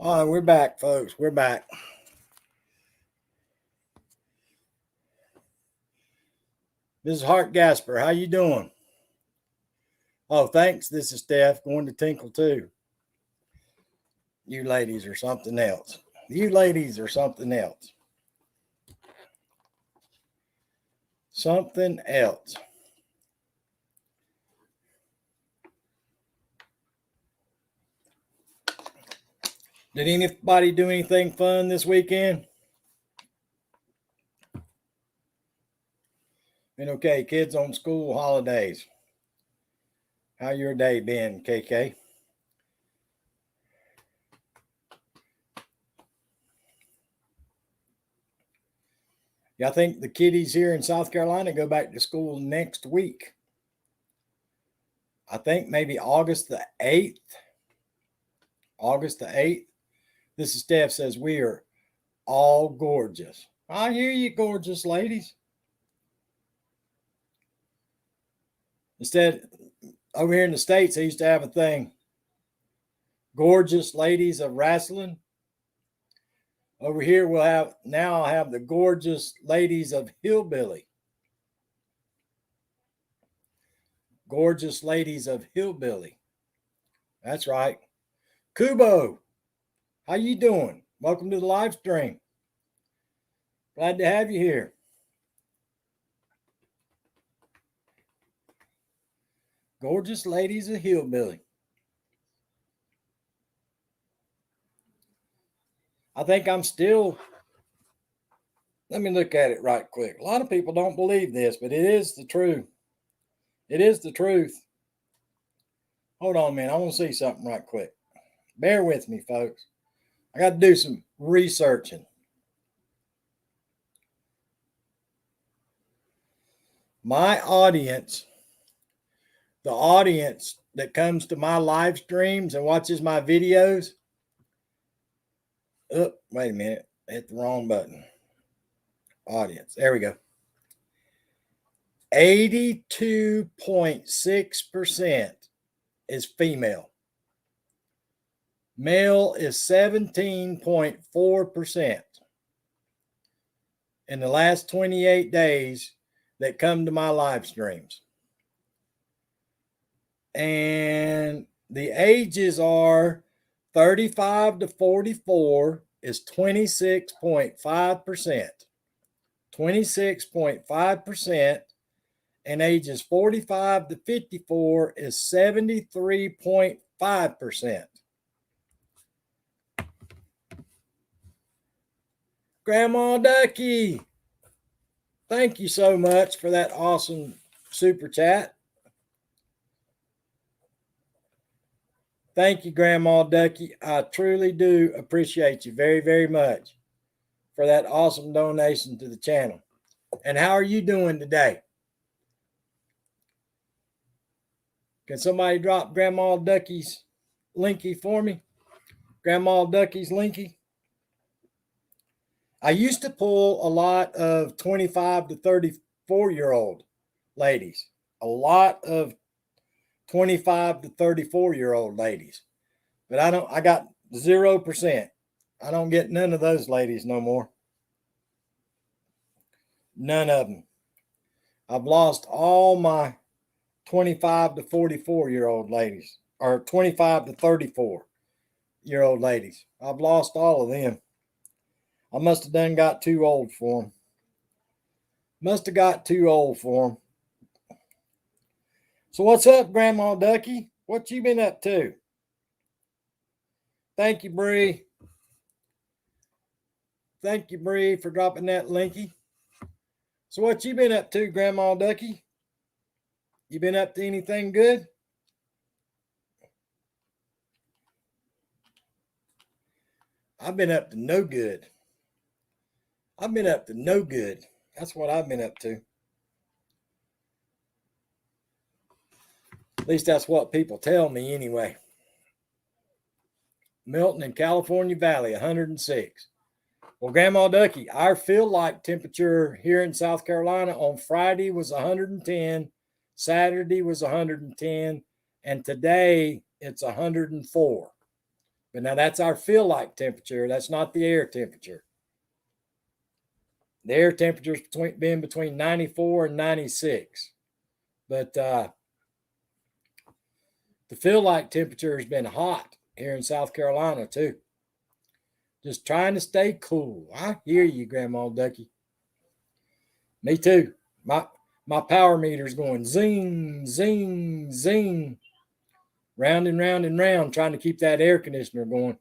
A: All right, we're back, folks. We're back. This is Hart Gasper. How you doing? Oh, thanks. This is Steph going to Tinkle too. You ladies are something else. You ladies are something else. Something else. Did anybody do anything fun this weekend? Been okay. Kids on school holidays. How your day been, KK? Yeah, I think the kiddies here in South Carolina go back to school next week. I think maybe August the 8th. August the 8th. This is Steph says we are all gorgeous. I hear you, gorgeous ladies. Instead, over here in the States, they used to have a thing. Gorgeous ladies of wrestling. Over here, I'll have the gorgeous ladies of hillbilly. Gorgeous ladies of hillbilly. That's right. Kubo, how you doing? Welcome to the live stream. Glad to have you here. Gorgeous ladies of hillbilly. I think I'm still. Let me look at it right quick. A lot of people don't believe this, but it is the truth. It is the truth. Hold on, man. I want to see something right quick. Bear with me, folks. I got to do some researching. My audience, the audience that comes to my live streams and watches my videos. Oh, wait a minute. I hit the wrong button. Audience. There we go. 82.6% is female. Male is 17.4%. In the last 28 days that come to my live streams. And the ages are 35 to 44 is 26.5%. 26.5%. And ages 45 to 54 is 73.5%. Grandma Ducky, thank you so much for that awesome super chat. Thank you, Grandma Ducky. I truly do appreciate you very, very much for that awesome donation to the channel. And how are you doing today? Can somebody drop Grandma Ducky's linky for me? Grandma Ducky's linky. I used to pull a lot of 25 to 34-year-old ladies. A lot of 25 to 34-year-old ladies. But I got 0%. I don't get none of those ladies no more. None of them. I've lost all my 25 to 44-year-old ladies, or 25 to 34-year-old ladies. I've lost all of them. I must have done got too old for them. Must have got too old for them. So what's up, Grandma Ducky? What you been up to? Thank you, Bree. Thank you, Bree, for dropping that linky. So what you been up to, Grandma Ducky? You been up to anything good? I've been up to no good. I've been up to no good. That's what I've been up to. At least that's what people tell me anyway. Milton in California Valley, 106. Well, Grandma Ducky, our feel-like temperature here in South Carolina on Friday was 110, Saturday was 110, and today it's 104. But now that's our feel like temperature. That's not the air temperature. The air temperature has been between 94 and 96. But the feel like temperature has been hot here in South Carolina too. Just trying to stay cool. I hear you, Grandma Ducky. Me too. My power meter's going zing, zing, zing. Round and round and round, trying to keep that air conditioner going.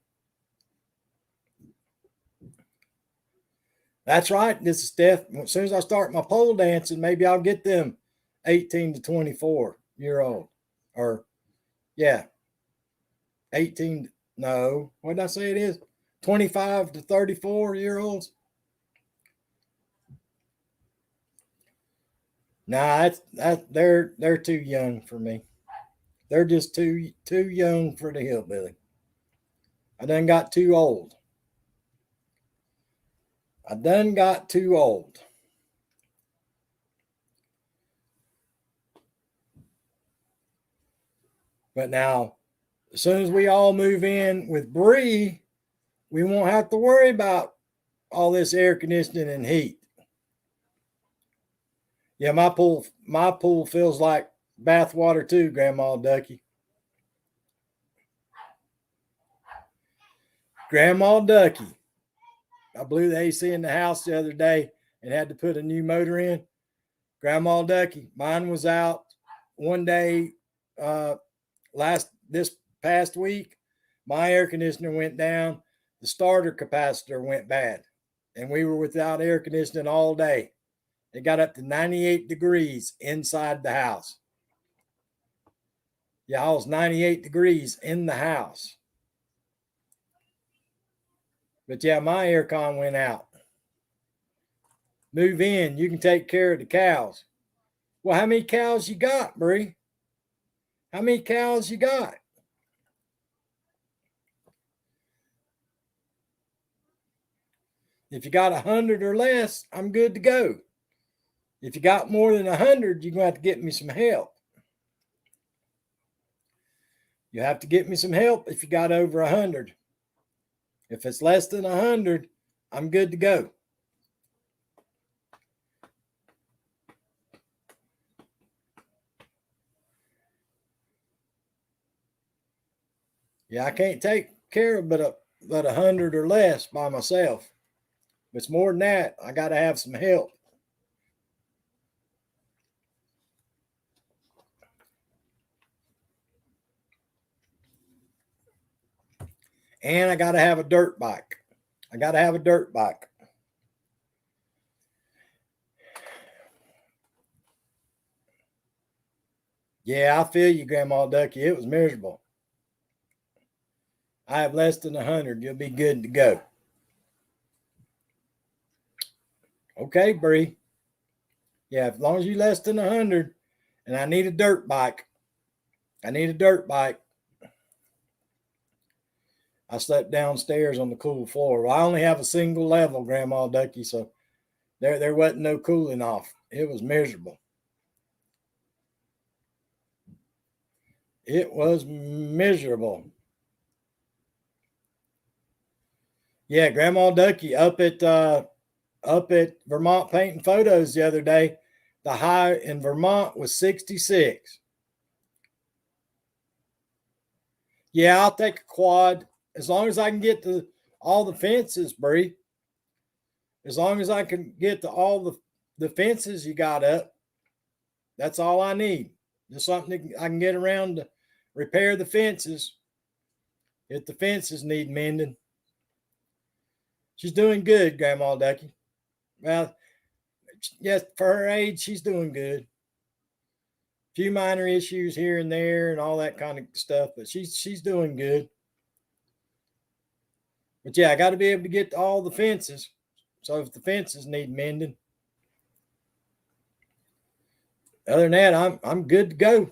A: That's right. This is Steph. As soon as I start my pole dancing, maybe I'll get them 18 to 24-year-old. Or, yeah, 18. No, what did I say it is? 25 to 34-year-olds. Nah, they're too young for me. They're just too young for the hillbilly. I done got too old. But now, as soon as we all move in with Bree, we won't have to worry about all this air conditioning and heat. Yeah, my pool feels like bath water too, Grandma Ducky. Grandma Ducky. I blew the AC in the house the other day and had to put a new motor in. Grandma Ducky, mine was out one day this past week. My air conditioner went down. The starter capacitor went bad, and we were without air conditioning all day. It got up to 98 degrees inside the house. Yeah, I was 98 degrees in the house. But yeah, my aircon went out. Move in. You can take care of the cows. Well, how many cows you got, Bree? How many cows you got? If you got 100 or less, I'm good to go. If you got more than 100, you're going to have to get me some help. You have to get me some help if you got over 100. If it's less than 100, I'm good to go. Yeah, I can't take care of but 100 or less by myself. If it's more than that, I got to have some help. And I got to have a dirt bike. Yeah, I feel you, Grandma Ducky. It was miserable. I have less than 100. You'll be good to go. Okay, Bree. Yeah, as long as you less than 100, and I need a dirt bike. I slept downstairs on the cool floor. Well, I only have a single level, Grandma Ducky, so there wasn't no cooling off. It was miserable. It was miserable. Yeah, Grandma Ducky up at Vermont Painting Photos the other day. The high in Vermont was 66. Yeah, I'll take a quad as long as I can get to all the fences, Bree. As long as I can get to all the fences you got up, that's all I need. Just something I can get around to repair the fences if the fences need mending. She's doing good, Grandma Ducky. Well, yes, for her age, she's doing good. A few minor issues here and there and all that kind of stuff, but she's doing good. But yeah, I got to be able to get to all the fences. So if the fences need mending, other than that, I'm good to go.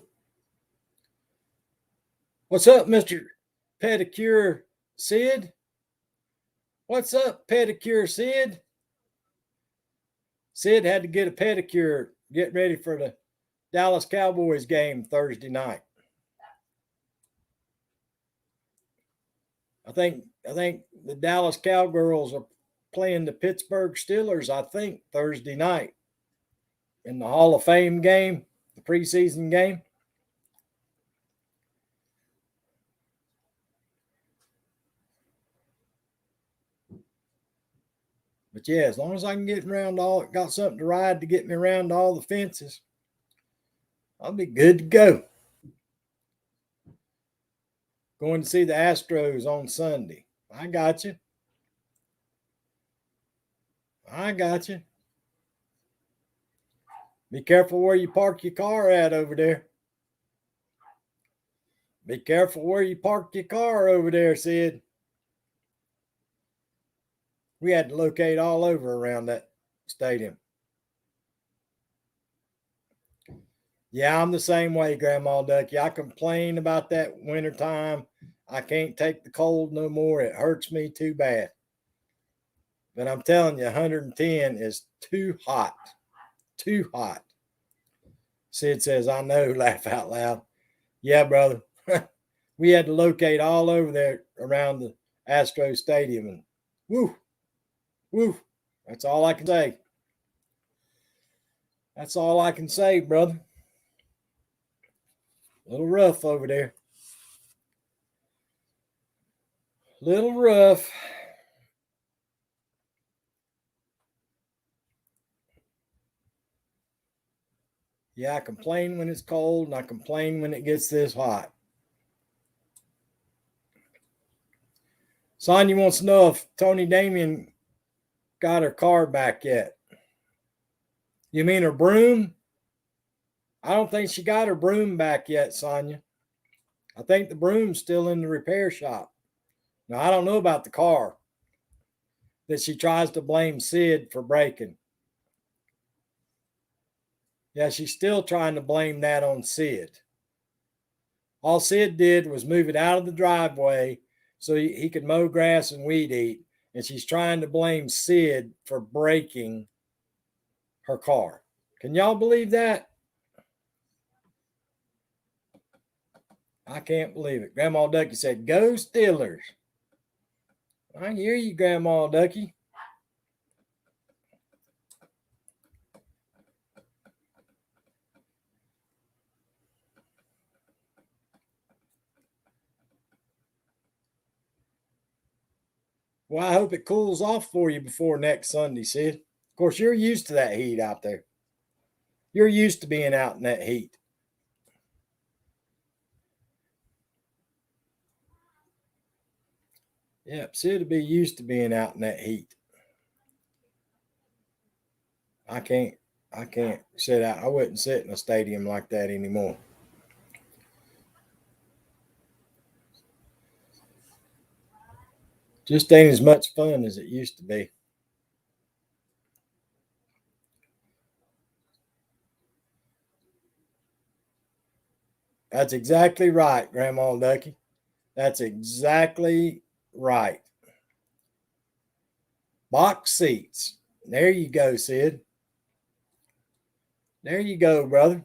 A: What's up, Mr. Pedicure Sid? What's up, Pedicure Sid? Sid had to get a pedicure, get ready for the Dallas Cowboys game Thursday night. I think the Dallas Cowgirls are playing the Pittsburgh Steelers, I think, Thursday night in the Hall of Fame game, the preseason game. But yeah, as long as I can get around got something to ride to get me around all the fences, I'll be good to go. Going to see the Astros on Sunday. I got you. I got you. Be careful where you park your car at over there. Be careful where you park your car over there, Sid. We had to locate all over around that stadium. Yeah, I'm the same way, Grandma Ducky. I complain about that wintertime. I can't take the cold no more. It hurts me too bad. But I'm telling you, 110 is too hot. Too hot. Sid says, I know, laugh out loud. Yeah, brother. We had to locate all over there around the Astro Stadium. And woo, woo. That's all I can say. That's all I can say, brother. A little rough over there. Little rough. Yeah, I complain when it's cold and I complain when it gets this hot. Sonya wants to know if Tony Damien got her car back yet. You mean her broom? I don't think she got her broom back yet, Sonya. I think the broom's still in the repair shop. Now, I don't know about the car that she tries to blame Sid for breaking. Yeah, she's still trying to blame that on Sid. All Sid did was move it out of the driveway so he could mow grass and weed eat. And she's trying to blame Sid for breaking her car. Can y'all believe that? I can't believe it. Grandma Ducky said, go Steelers. I hear you, Grandma Ducky. Well, I hope it cools off for you before next Sunday, Sid. Of course, you're used to that heat out there. You're used to being out in that heat. Yep, Sid would be used to being out in that heat. I can't sit out. I wouldn't sit in a stadium like that anymore. Just ain't as much fun as it used to be. That's exactly right, Grandma Ducky. That's exactly right. Box seats. There you go, Sid. There you go, brother.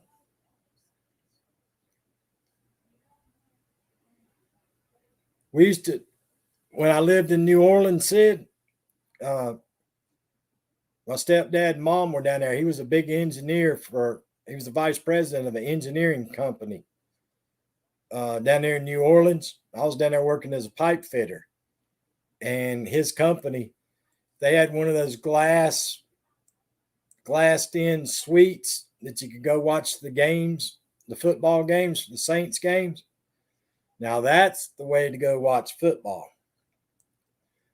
A: We used to, when I lived in New Orleans, Sid, my stepdad and mom were down there. He was a big engineer he was the vice president of an engineering company down there in New Orleans. I was down there working as a pipe fitter. And his company, they had one of those glassed in suites that you could go watch the games, the football games, the Saints games. Now that's the way to go watch football.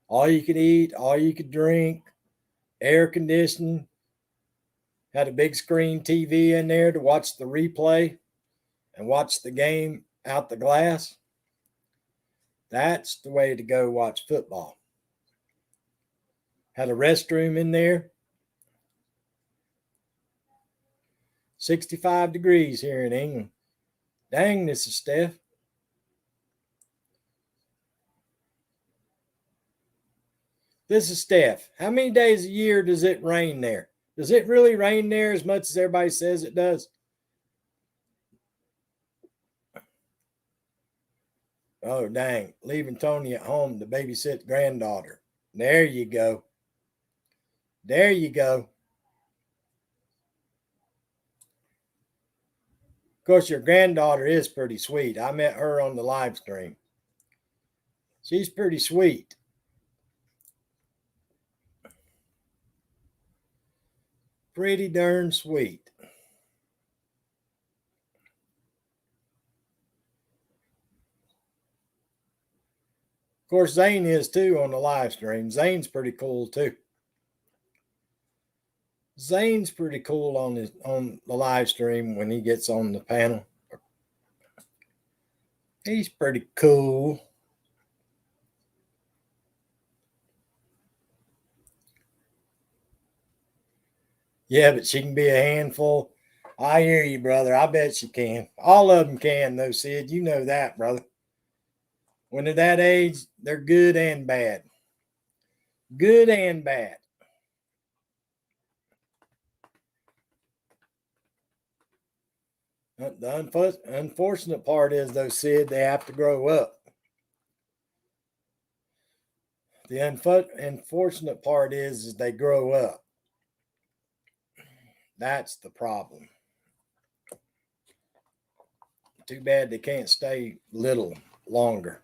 A: All you could eat, all you could drink, air conditioning, had a big screen TV in there to watch the replay and watch the game out the glass. That's the way to go watch football. Had a restroom in there. 65 degrees here in England. Dang, this is Steph. This is Steph. How many days a year does it rain there? Does it really rain there as much as everybody says it does? Oh, dang. Leaving Tony at home to babysit granddaughter. There you go. There you go. Of course, your granddaughter is pretty sweet. I met her on the live stream. She's pretty sweet. Pretty darn sweet. Of course, Zane is too on the live stream. Zane's pretty cool too. Zane's pretty cool on the live stream when he gets on the panel. He's pretty cool. Yeah, but she can be a handful. I hear you, brother. I bet she can. All of them can, though, Sid. You know that, brother. When they're that age, they're good and bad. Good and bad. The unfortunate part is, though, Sid, they have to grow up. The unfortunate part is they grow up. That's the problem. Too bad they can't stay little longer.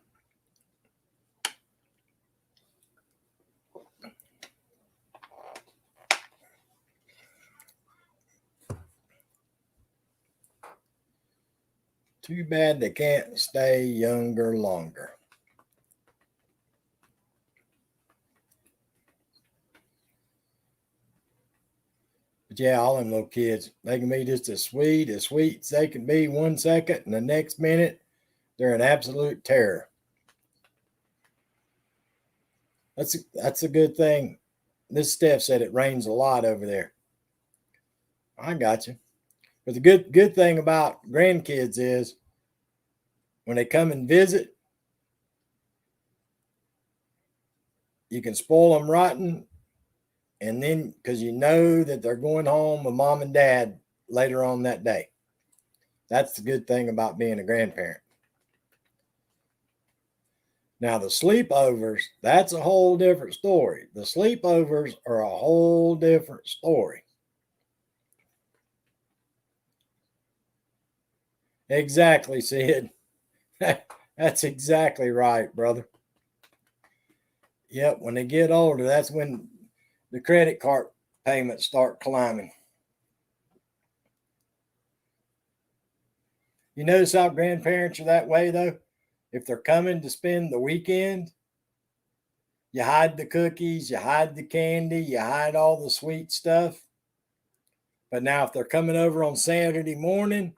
A: Too bad they can't stay younger longer. But yeah, all them little kids, they can be just as sweet as they can be 1 second, and the next minute, they're an absolute terror. That's a good thing. This Steph said it rains a lot over there. I got you. But the good thing about grandkids is when they come and visit, you can spoil them rotten, and then because you know that they're going home with mom and dad later on that day. That's the good thing about being a grandparent. Now, the sleepovers, that's a whole different story. The sleepovers are a whole different story. Exactly, Sid. That's exactly right, brother. Yep, when they get older, that's when the credit card payments start climbing. You notice how grandparents are that way, though? If they're coming to spend the weekend, you hide the cookies, you hide the candy, you hide all the sweet stuff. But now, if they're coming over on Saturday morning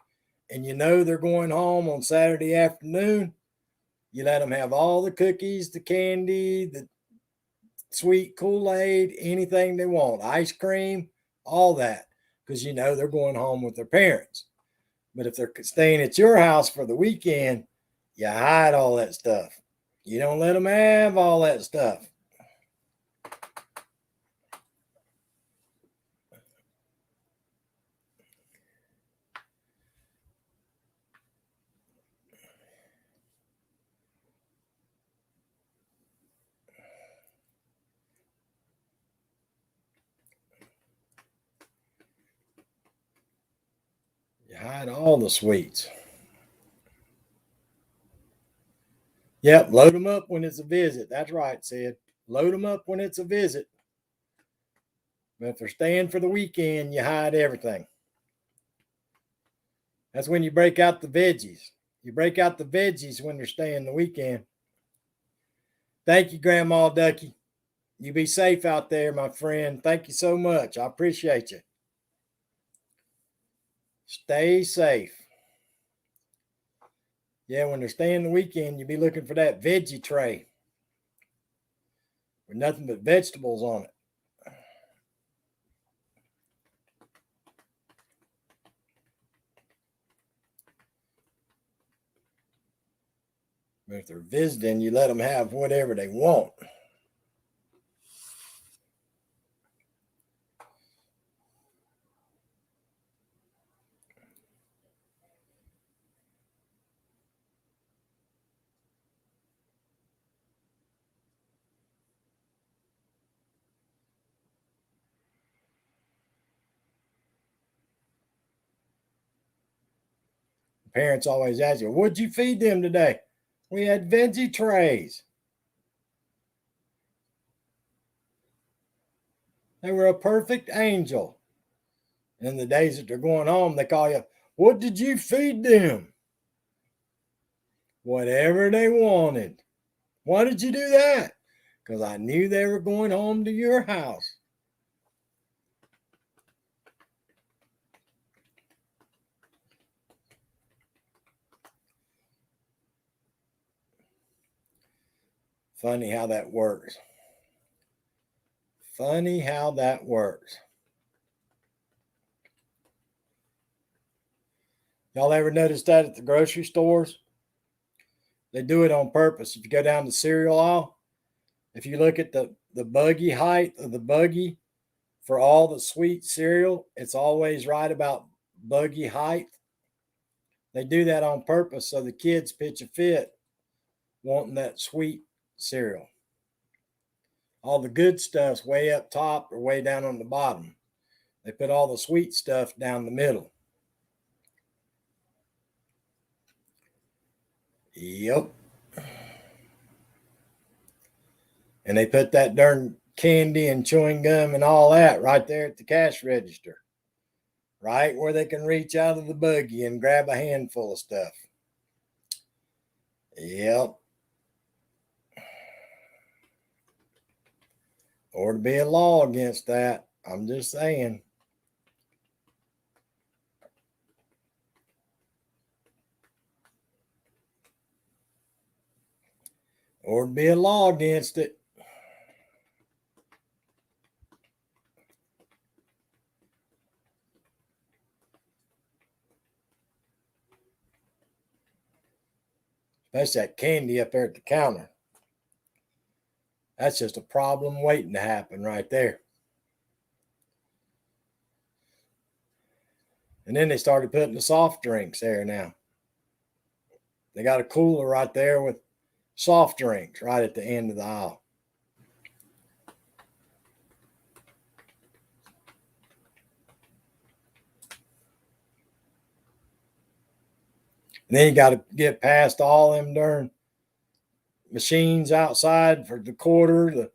A: and you know they're going home on Saturday afternoon, you let them have all the cookies, the candy, the sweet Kool-Aid, anything they want, ice cream, all that, because you know they're going home with their parents. But if they're staying at your house for the weekend, you hide all that stuff. You don't let them have all that stuff. You hide all the sweets. Yep, load them up when it's a visit. That's right, Sid. Load them up when it's a visit. But if they're staying for the weekend, you hide everything. That's when you break out the veggies. You break out the veggies when they're staying the weekend. Thank you, Grandma Ducky. You be safe out there, my friend. Thank you so much. I appreciate you. Stay safe. Yeah, when they're staying the weekend, you be looking for that veggie tray with nothing but vegetables on it. But if they're visiting, you let them have whatever they want. parents always ask you, what'd you feed them today? We had veggie trays. They were a perfect angel. In the days that they're going home, they call you, what did you feed them? Whatever they wanted. Why did you do that? Because I knew they were going home to your house. Funny how that works. Funny how that works. Y'all ever notice that at the grocery stores? They do it on purpose. If you go down the cereal aisle, if you look at the buggy height of the buggy for all the sweet cereal, it's always right about buggy height. They do that on purpose so the kids pitch a fit wanting that sweet cereal. All the good stuff's way up top or way down on the bottom. They put all the sweet stuff down the middle. Yep. And they put that darn candy and chewing gum and all that right there at the cash register, right where they can reach out of the buggy and grab a handful of stuff. Yep. Or to be a law against that. I'm just saying. Or to be a law against it. Especially that candy up there at the counter. That's just a problem waiting to happen right there. And then they started putting the soft drinks there now. They got a cooler right there with soft drinks right at the end of the aisle. And then you got to get past all them darn machines outside for the quarter,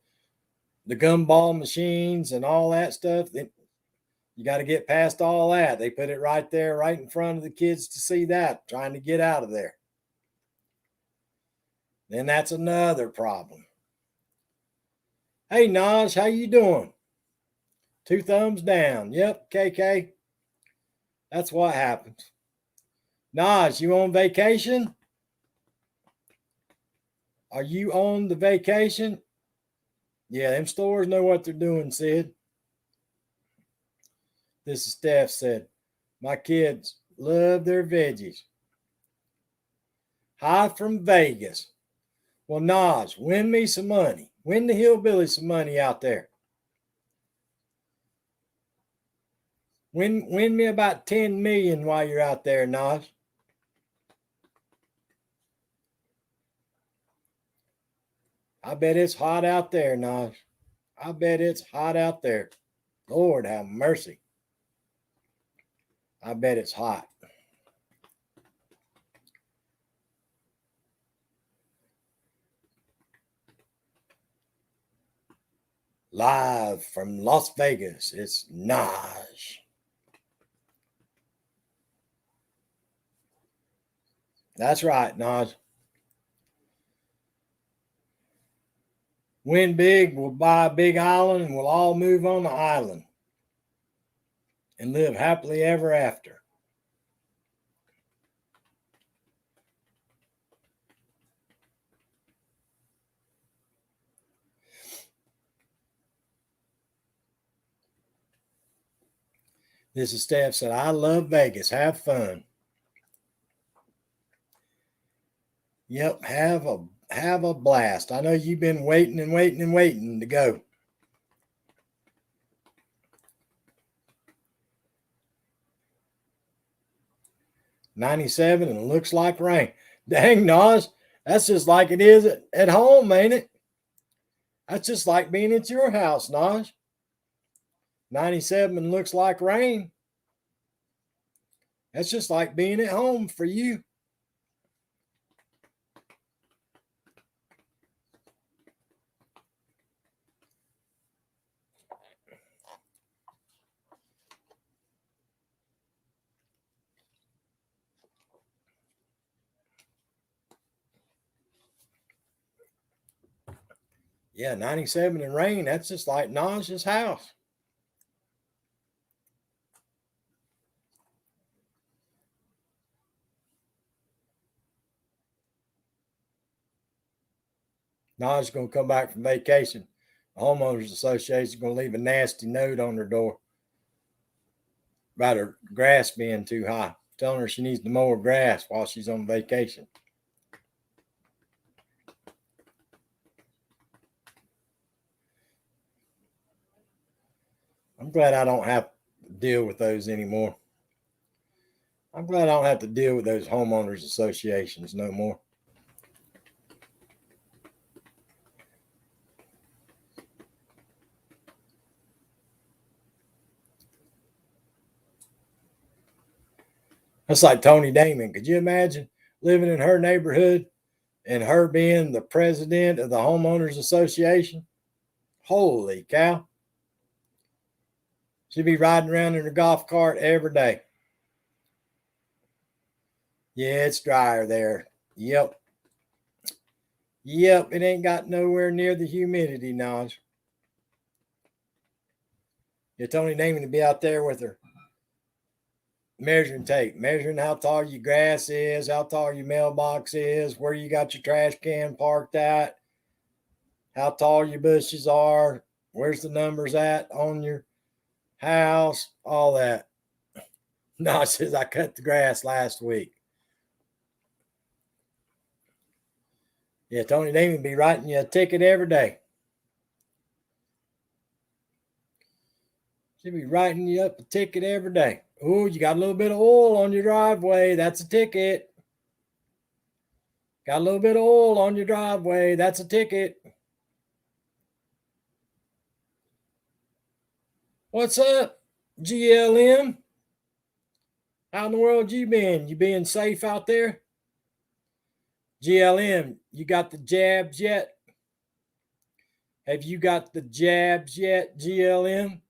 A: the gumball machines and all that stuff. You got to get past all that. They put it right there, right in front of the kids to see that, trying to get out of there. Then that's another problem. Hey, Naj, how you doing? 2 thumbs down. Yep, KK. That's what happens. Naj, you on vacation? Are you on the vacation? Yeah, them stores know what they're doing, Sid. This is Steph said, my kids love their veggies. Hi from Vegas. Well, Naj, win me some money. Win the hillbilly some money out there. Win me about 10 million while you're out there, Naj. I bet it's hot out there, Naj. I bet it's hot out there. Lord have mercy. I bet it's hot. Live from Las Vegas, it's Naj. That's right, Naj. Win big, we'll buy a big island and we'll all move on the island and live happily ever after. This is Steph said, I love Vegas. Have fun. Yep, have a blast. I know you've been waiting and waiting and waiting to go. $97 and it looks like rain. Dang, Naj, that's just like it is at home, ain't it? That's just like being at your house, Naj. 97 and looks like rain. That's just like being at home for you. Yeah, 97 and rain. That's just like Naj's house. Naj's going to come back from vacation. The homeowners association is going to leave a nasty note on her door about her grass being too high, telling her she needs to mow her grass while she's on vacation. I'm glad I don't have to deal with those anymore. I'm glad I don't have to deal with those homeowners associations no more. That's like Tony Damon. Could you imagine living in her neighborhood and her being the president of the homeowners association? Holy cow. She'd be riding around in her golf cart every day. Yeah, it's drier there. Yep. Yep, it ain't got nowhere near the humidity, Naj. Yeah, Tony Damon to be out there with her measuring tape, measuring how tall your grass is, how tall your mailbox is, where you got your trash can parked at, how tall your bushes are, where's the numbers at on your house, all that. No, it says I cut the grass last week. Yeah, Tony Damon be writing you a ticket every day. She'll be writing you up a ticket every day. Oh, you got a little bit of oil on your driveway. That's a ticket. Got a little bit of oil on your driveway. That's a ticket. What's up, GLM? How in the world you been? You being safe out there? GLM, you got the jabs yet? Have you got the jabs yet, GLM?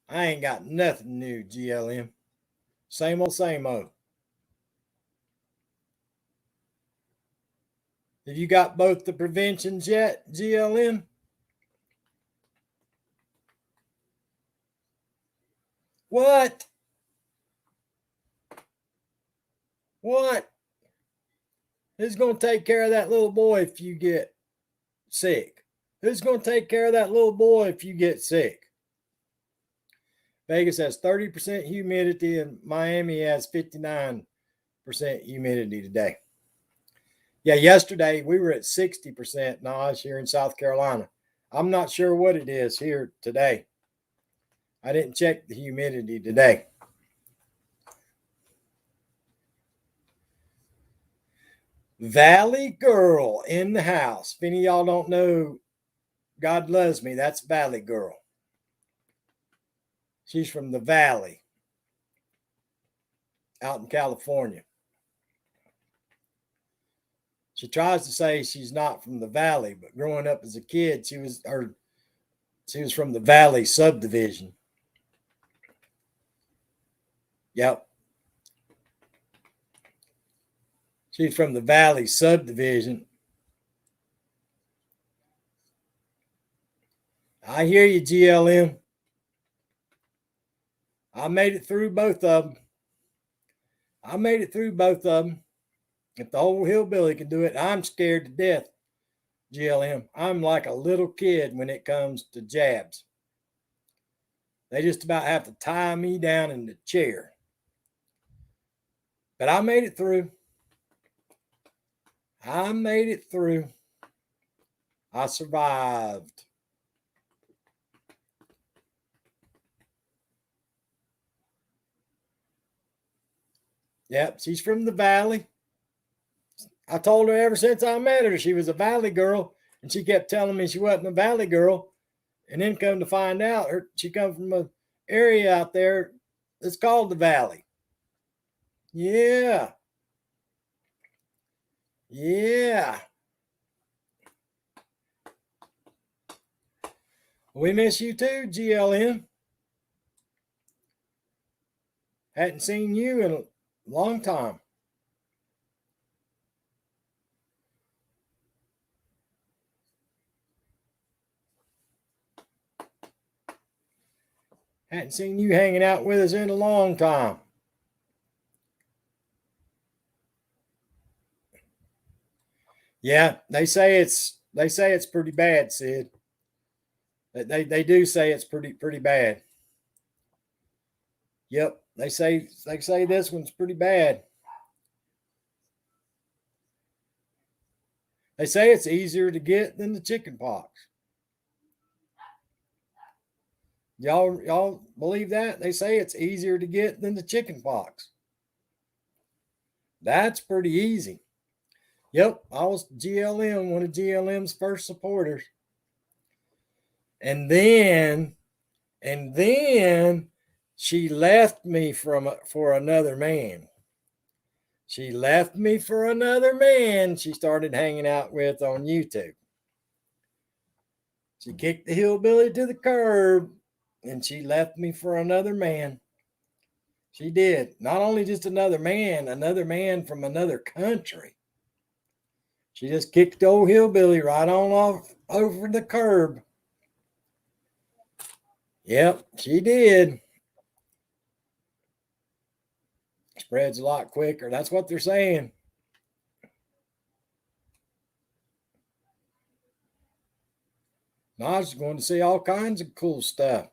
A: I ain't got nothing new, GLM. Same old, same old. Have you got both the preventions yet, GLM? What? What? Who's going to take care of that little boy if you get sick? Who's going to take care of that little boy if you get sick? Vegas has 30% humidity and Miami has 59% humidity today. Yeah, yesterday we were at 60% Naj here in South Carolina. I'm not sure what it is here today. I didn't check the humidity today. Valley Girl in the house. If any of y'all don't know, God Loves Me, that's Valley Girl. She's from the Valley out in California. She tries to say she's not from the Valley, but growing up as a kid, she was from the Valley subdivision. Yep. She's from the Valley subdivision. I hear you, GLM. I made it through both of them. I made it through both of them. If the whole hillbilly can do it, I'm scared to death, GLM. I'm like a little kid when it comes to jabs. They just about have to tie me down in the chair. But I made it through. I made it through. I survived. Yep, she's from the Valley. I told her ever since I met her she was a Valley girl. And she kept telling me she wasn't a valley girl. And then come to find out, she come from an area out there that's called the Valley. Yeah. Yeah. We miss you too, GLM. Hadn't seen you in a long time. Hadn't seen you hanging out with us in a long time. Yeah, they say it's pretty bad, Sid. They do say it's pretty bad. Yep, they say this one's pretty bad. They say it's easier to get than the chicken pox. Y'all believe that? They say it's easier to get than the chicken pox. That's pretty easy. Yep, I was GLM, one of GLM's first supporters. And then she left me for another man. She left me for another man she started hanging out with on YouTube. She kicked the hillbilly to the curb and she left me for another man. She did. Not only just another man from another country. She just kicked the old hillbilly right on off over the curb. Yep, she did. Spreads a lot quicker. That's what they're saying. I was going to see all kinds of cool stuff.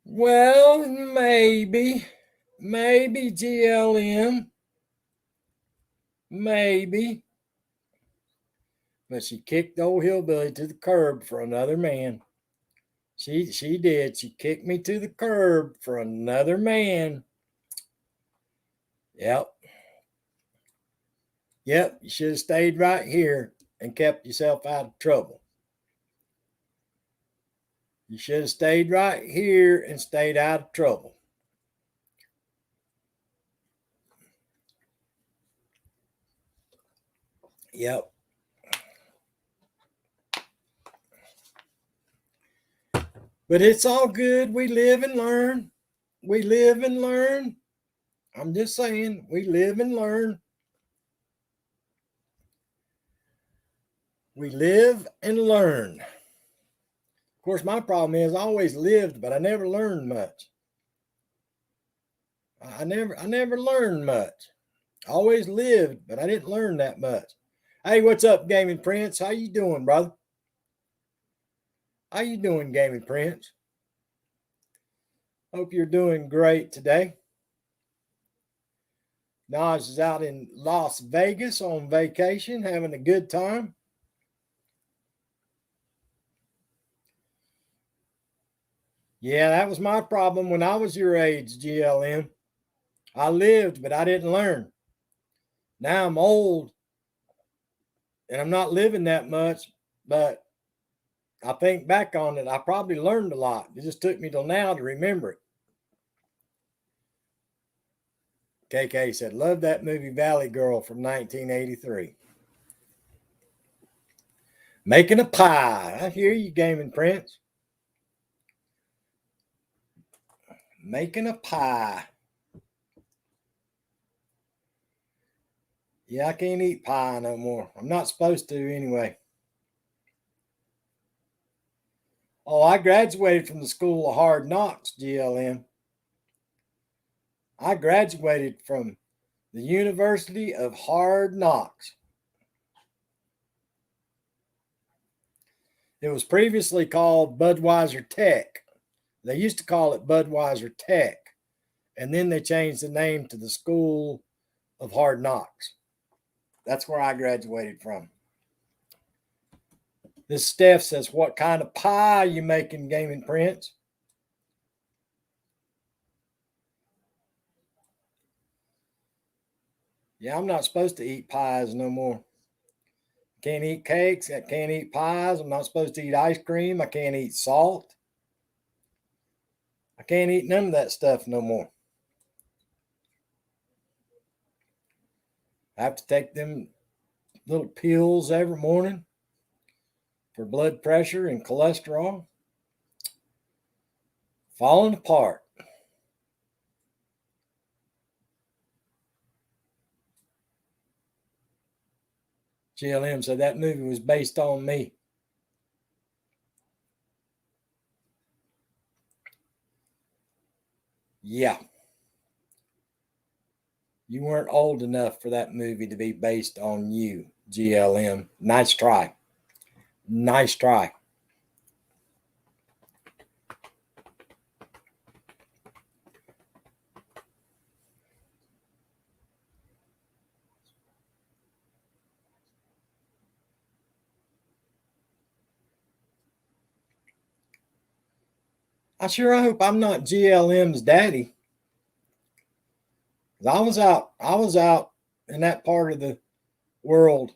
A: Well, maybe GLM, maybe. But she kicked the old hillbilly to the curb for another man. She did. She kicked me to the curb for another man. Yep. Yep. You should have stayed right here and kept yourself out of trouble. You should have stayed right here and stayed out of trouble. Yep. But it's all good. We live and learn. We live and learn. I'm just saying, we live and learn. We live and learn. Of course, my problem is I always lived, but I never learned much. I never learned much. I always lived, but I didn't learn that much. Hey, what's up, Gaming Prince? How you doing, brother? How you doing, Gaming Prince? Hope you're doing great today. Naj is out in Las Vegas on vacation, having a good time. Yeah, that was my problem when I was your age, GLM. I lived, but I didn't learn. Now I'm old and I'm not living that much, but I think back on it, I probably learned a lot. It just took me till now to remember it. KK said, love that movie Valley Girl from 1983. Making a pie. I hear you, Gaming Prince. Making a pie. Yeah, I can't eat pie no more. I'm not supposed to anyway. Oh, I graduated from the School of Hard Knocks, GLM. I graduated from the University of Hard Knocks. It was previously called Budweiser Tech. They used to call it Budweiser Tech. And then they changed the name to the School of Hard Knocks. That's where I graduated from. This Steph says, what kind of pie you making, Gaming Prince? Yeah, I'm not supposed to eat pies no more. can't eat cakes. I can't eat pies. I'm not supposed to eat ice cream. I can't eat salt. I can't eat none of that stuff no more. I have to take them little pills every morning for blood pressure and cholesterol. Falling apart. GLM said that movie was based on me. Yeah. You weren't old enough for that movie to be based on you, GLM. Nice try. Nice try. I sure hope I'm not GLM's daddy. I was out in that part of the world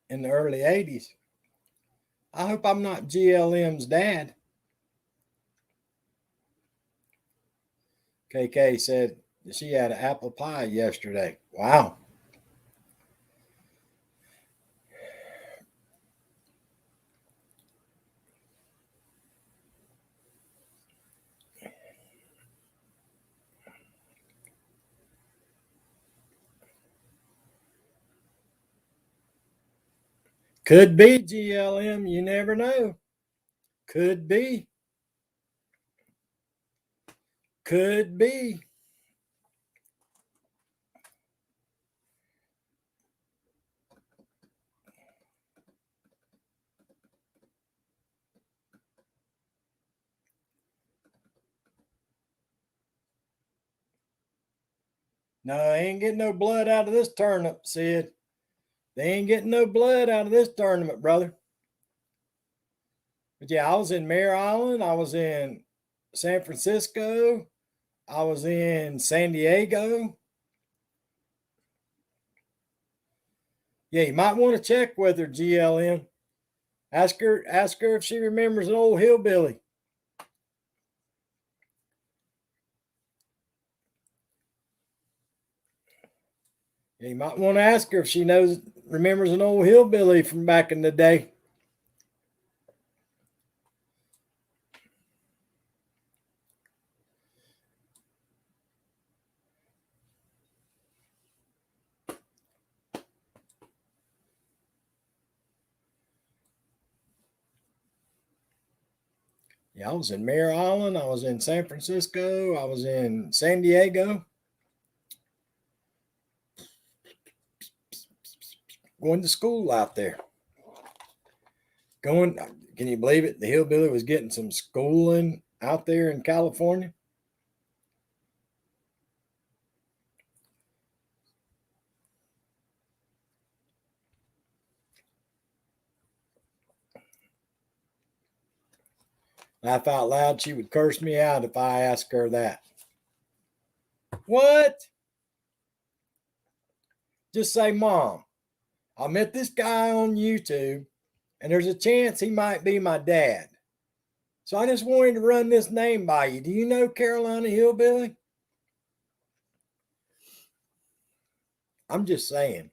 A: in the early 80s. I hope I'm not GLM's dad. KK said she had an apple pie yesterday. Wow. Could be GLM. You never know. Could be. Could be. No, they ain't getting no blood out of this turnip, Sid. They ain't getting no blood out of this tournament, brother. But yeah, I was in Mare Island. I was in San Francisco. I was in San Diego. Yeah, you might want to check with her, GLM. Ask her if she remembers an old hillbilly. Yeah, you might want to ask her if she remembers an old hillbilly from back in the day. Yeah, I was in Mare Island. I was in San Francisco. I was in San Diego. Going to school out there. Can you believe it? The hillbilly was getting some schooling out there in California. Laugh out loud, she would curse me out if I asked her that. What? Just say, Mom, I met this guy on YouTube, and there's a chance he might be my dad. So I just wanted to run this name by you. Do you know Carolina Hillbilly? I'm just saying.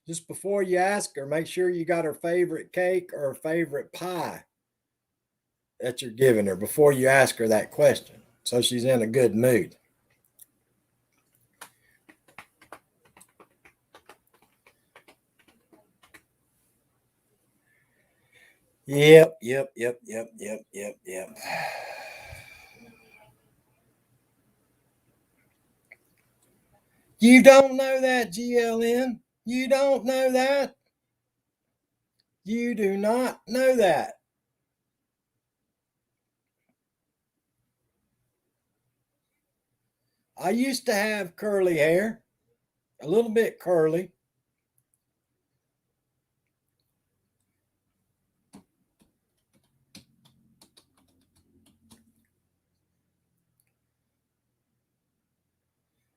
A: Just before you ask her, make sure you got her favorite cake or her favorite pie that you're giving her before you ask her that question, so she's in a good mood. Yep. You don't know that, GLN? You don't know that? You do not know that. I used to have curly hair, a little bit curly.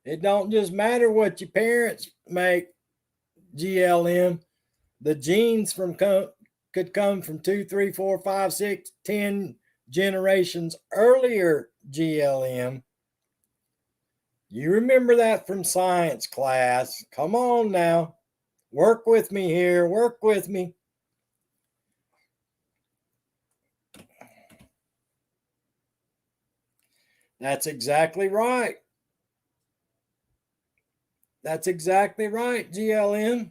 A: It don't just matter what your parents make, GLM. The genes could come from 2, 3, 4, 5, 6, 10 generations earlier, GLM. You remember that from science class. Come on now. Work with me here. Work with me. That's exactly right. That's exactly right, GLM.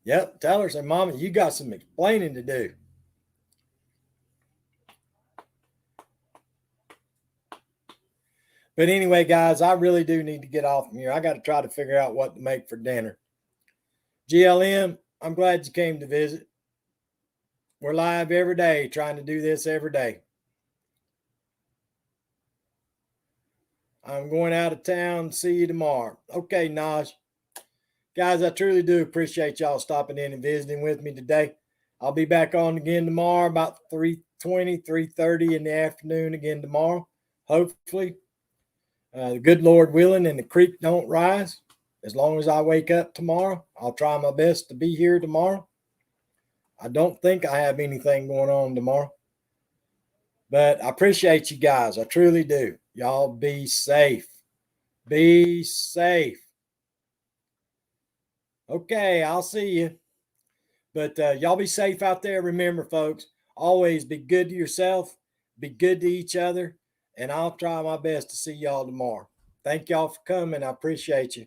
A: Yep, tell her, say, Mama, you got some explaining to do. But anyway, guys, I really do need to get off from here. I got to try to figure out what to make for dinner. GLM, I'm glad you came to visit. We're live every day, trying to do this every day. I'm going out of town. See you tomorrow. Okay, Naj. Guys, I truly do appreciate y'all stopping in and visiting with me today. I'll be back on again tomorrow about 3:20, 3:30 in the afternoon again tomorrow. Hopefully, the good Lord willing and the creek don't rise. As long as I wake up tomorrow, I'll try my best to be here tomorrow. I don't think I have anything going on tomorrow. But I appreciate you guys. I truly do. Y'all be safe. Be safe. Okay, I'll see you. But y'all be safe out there. Remember, folks, always be good to yourself, be good to each other, and I'll try my best to see y'all tomorrow. Thank y'all for coming. I appreciate you.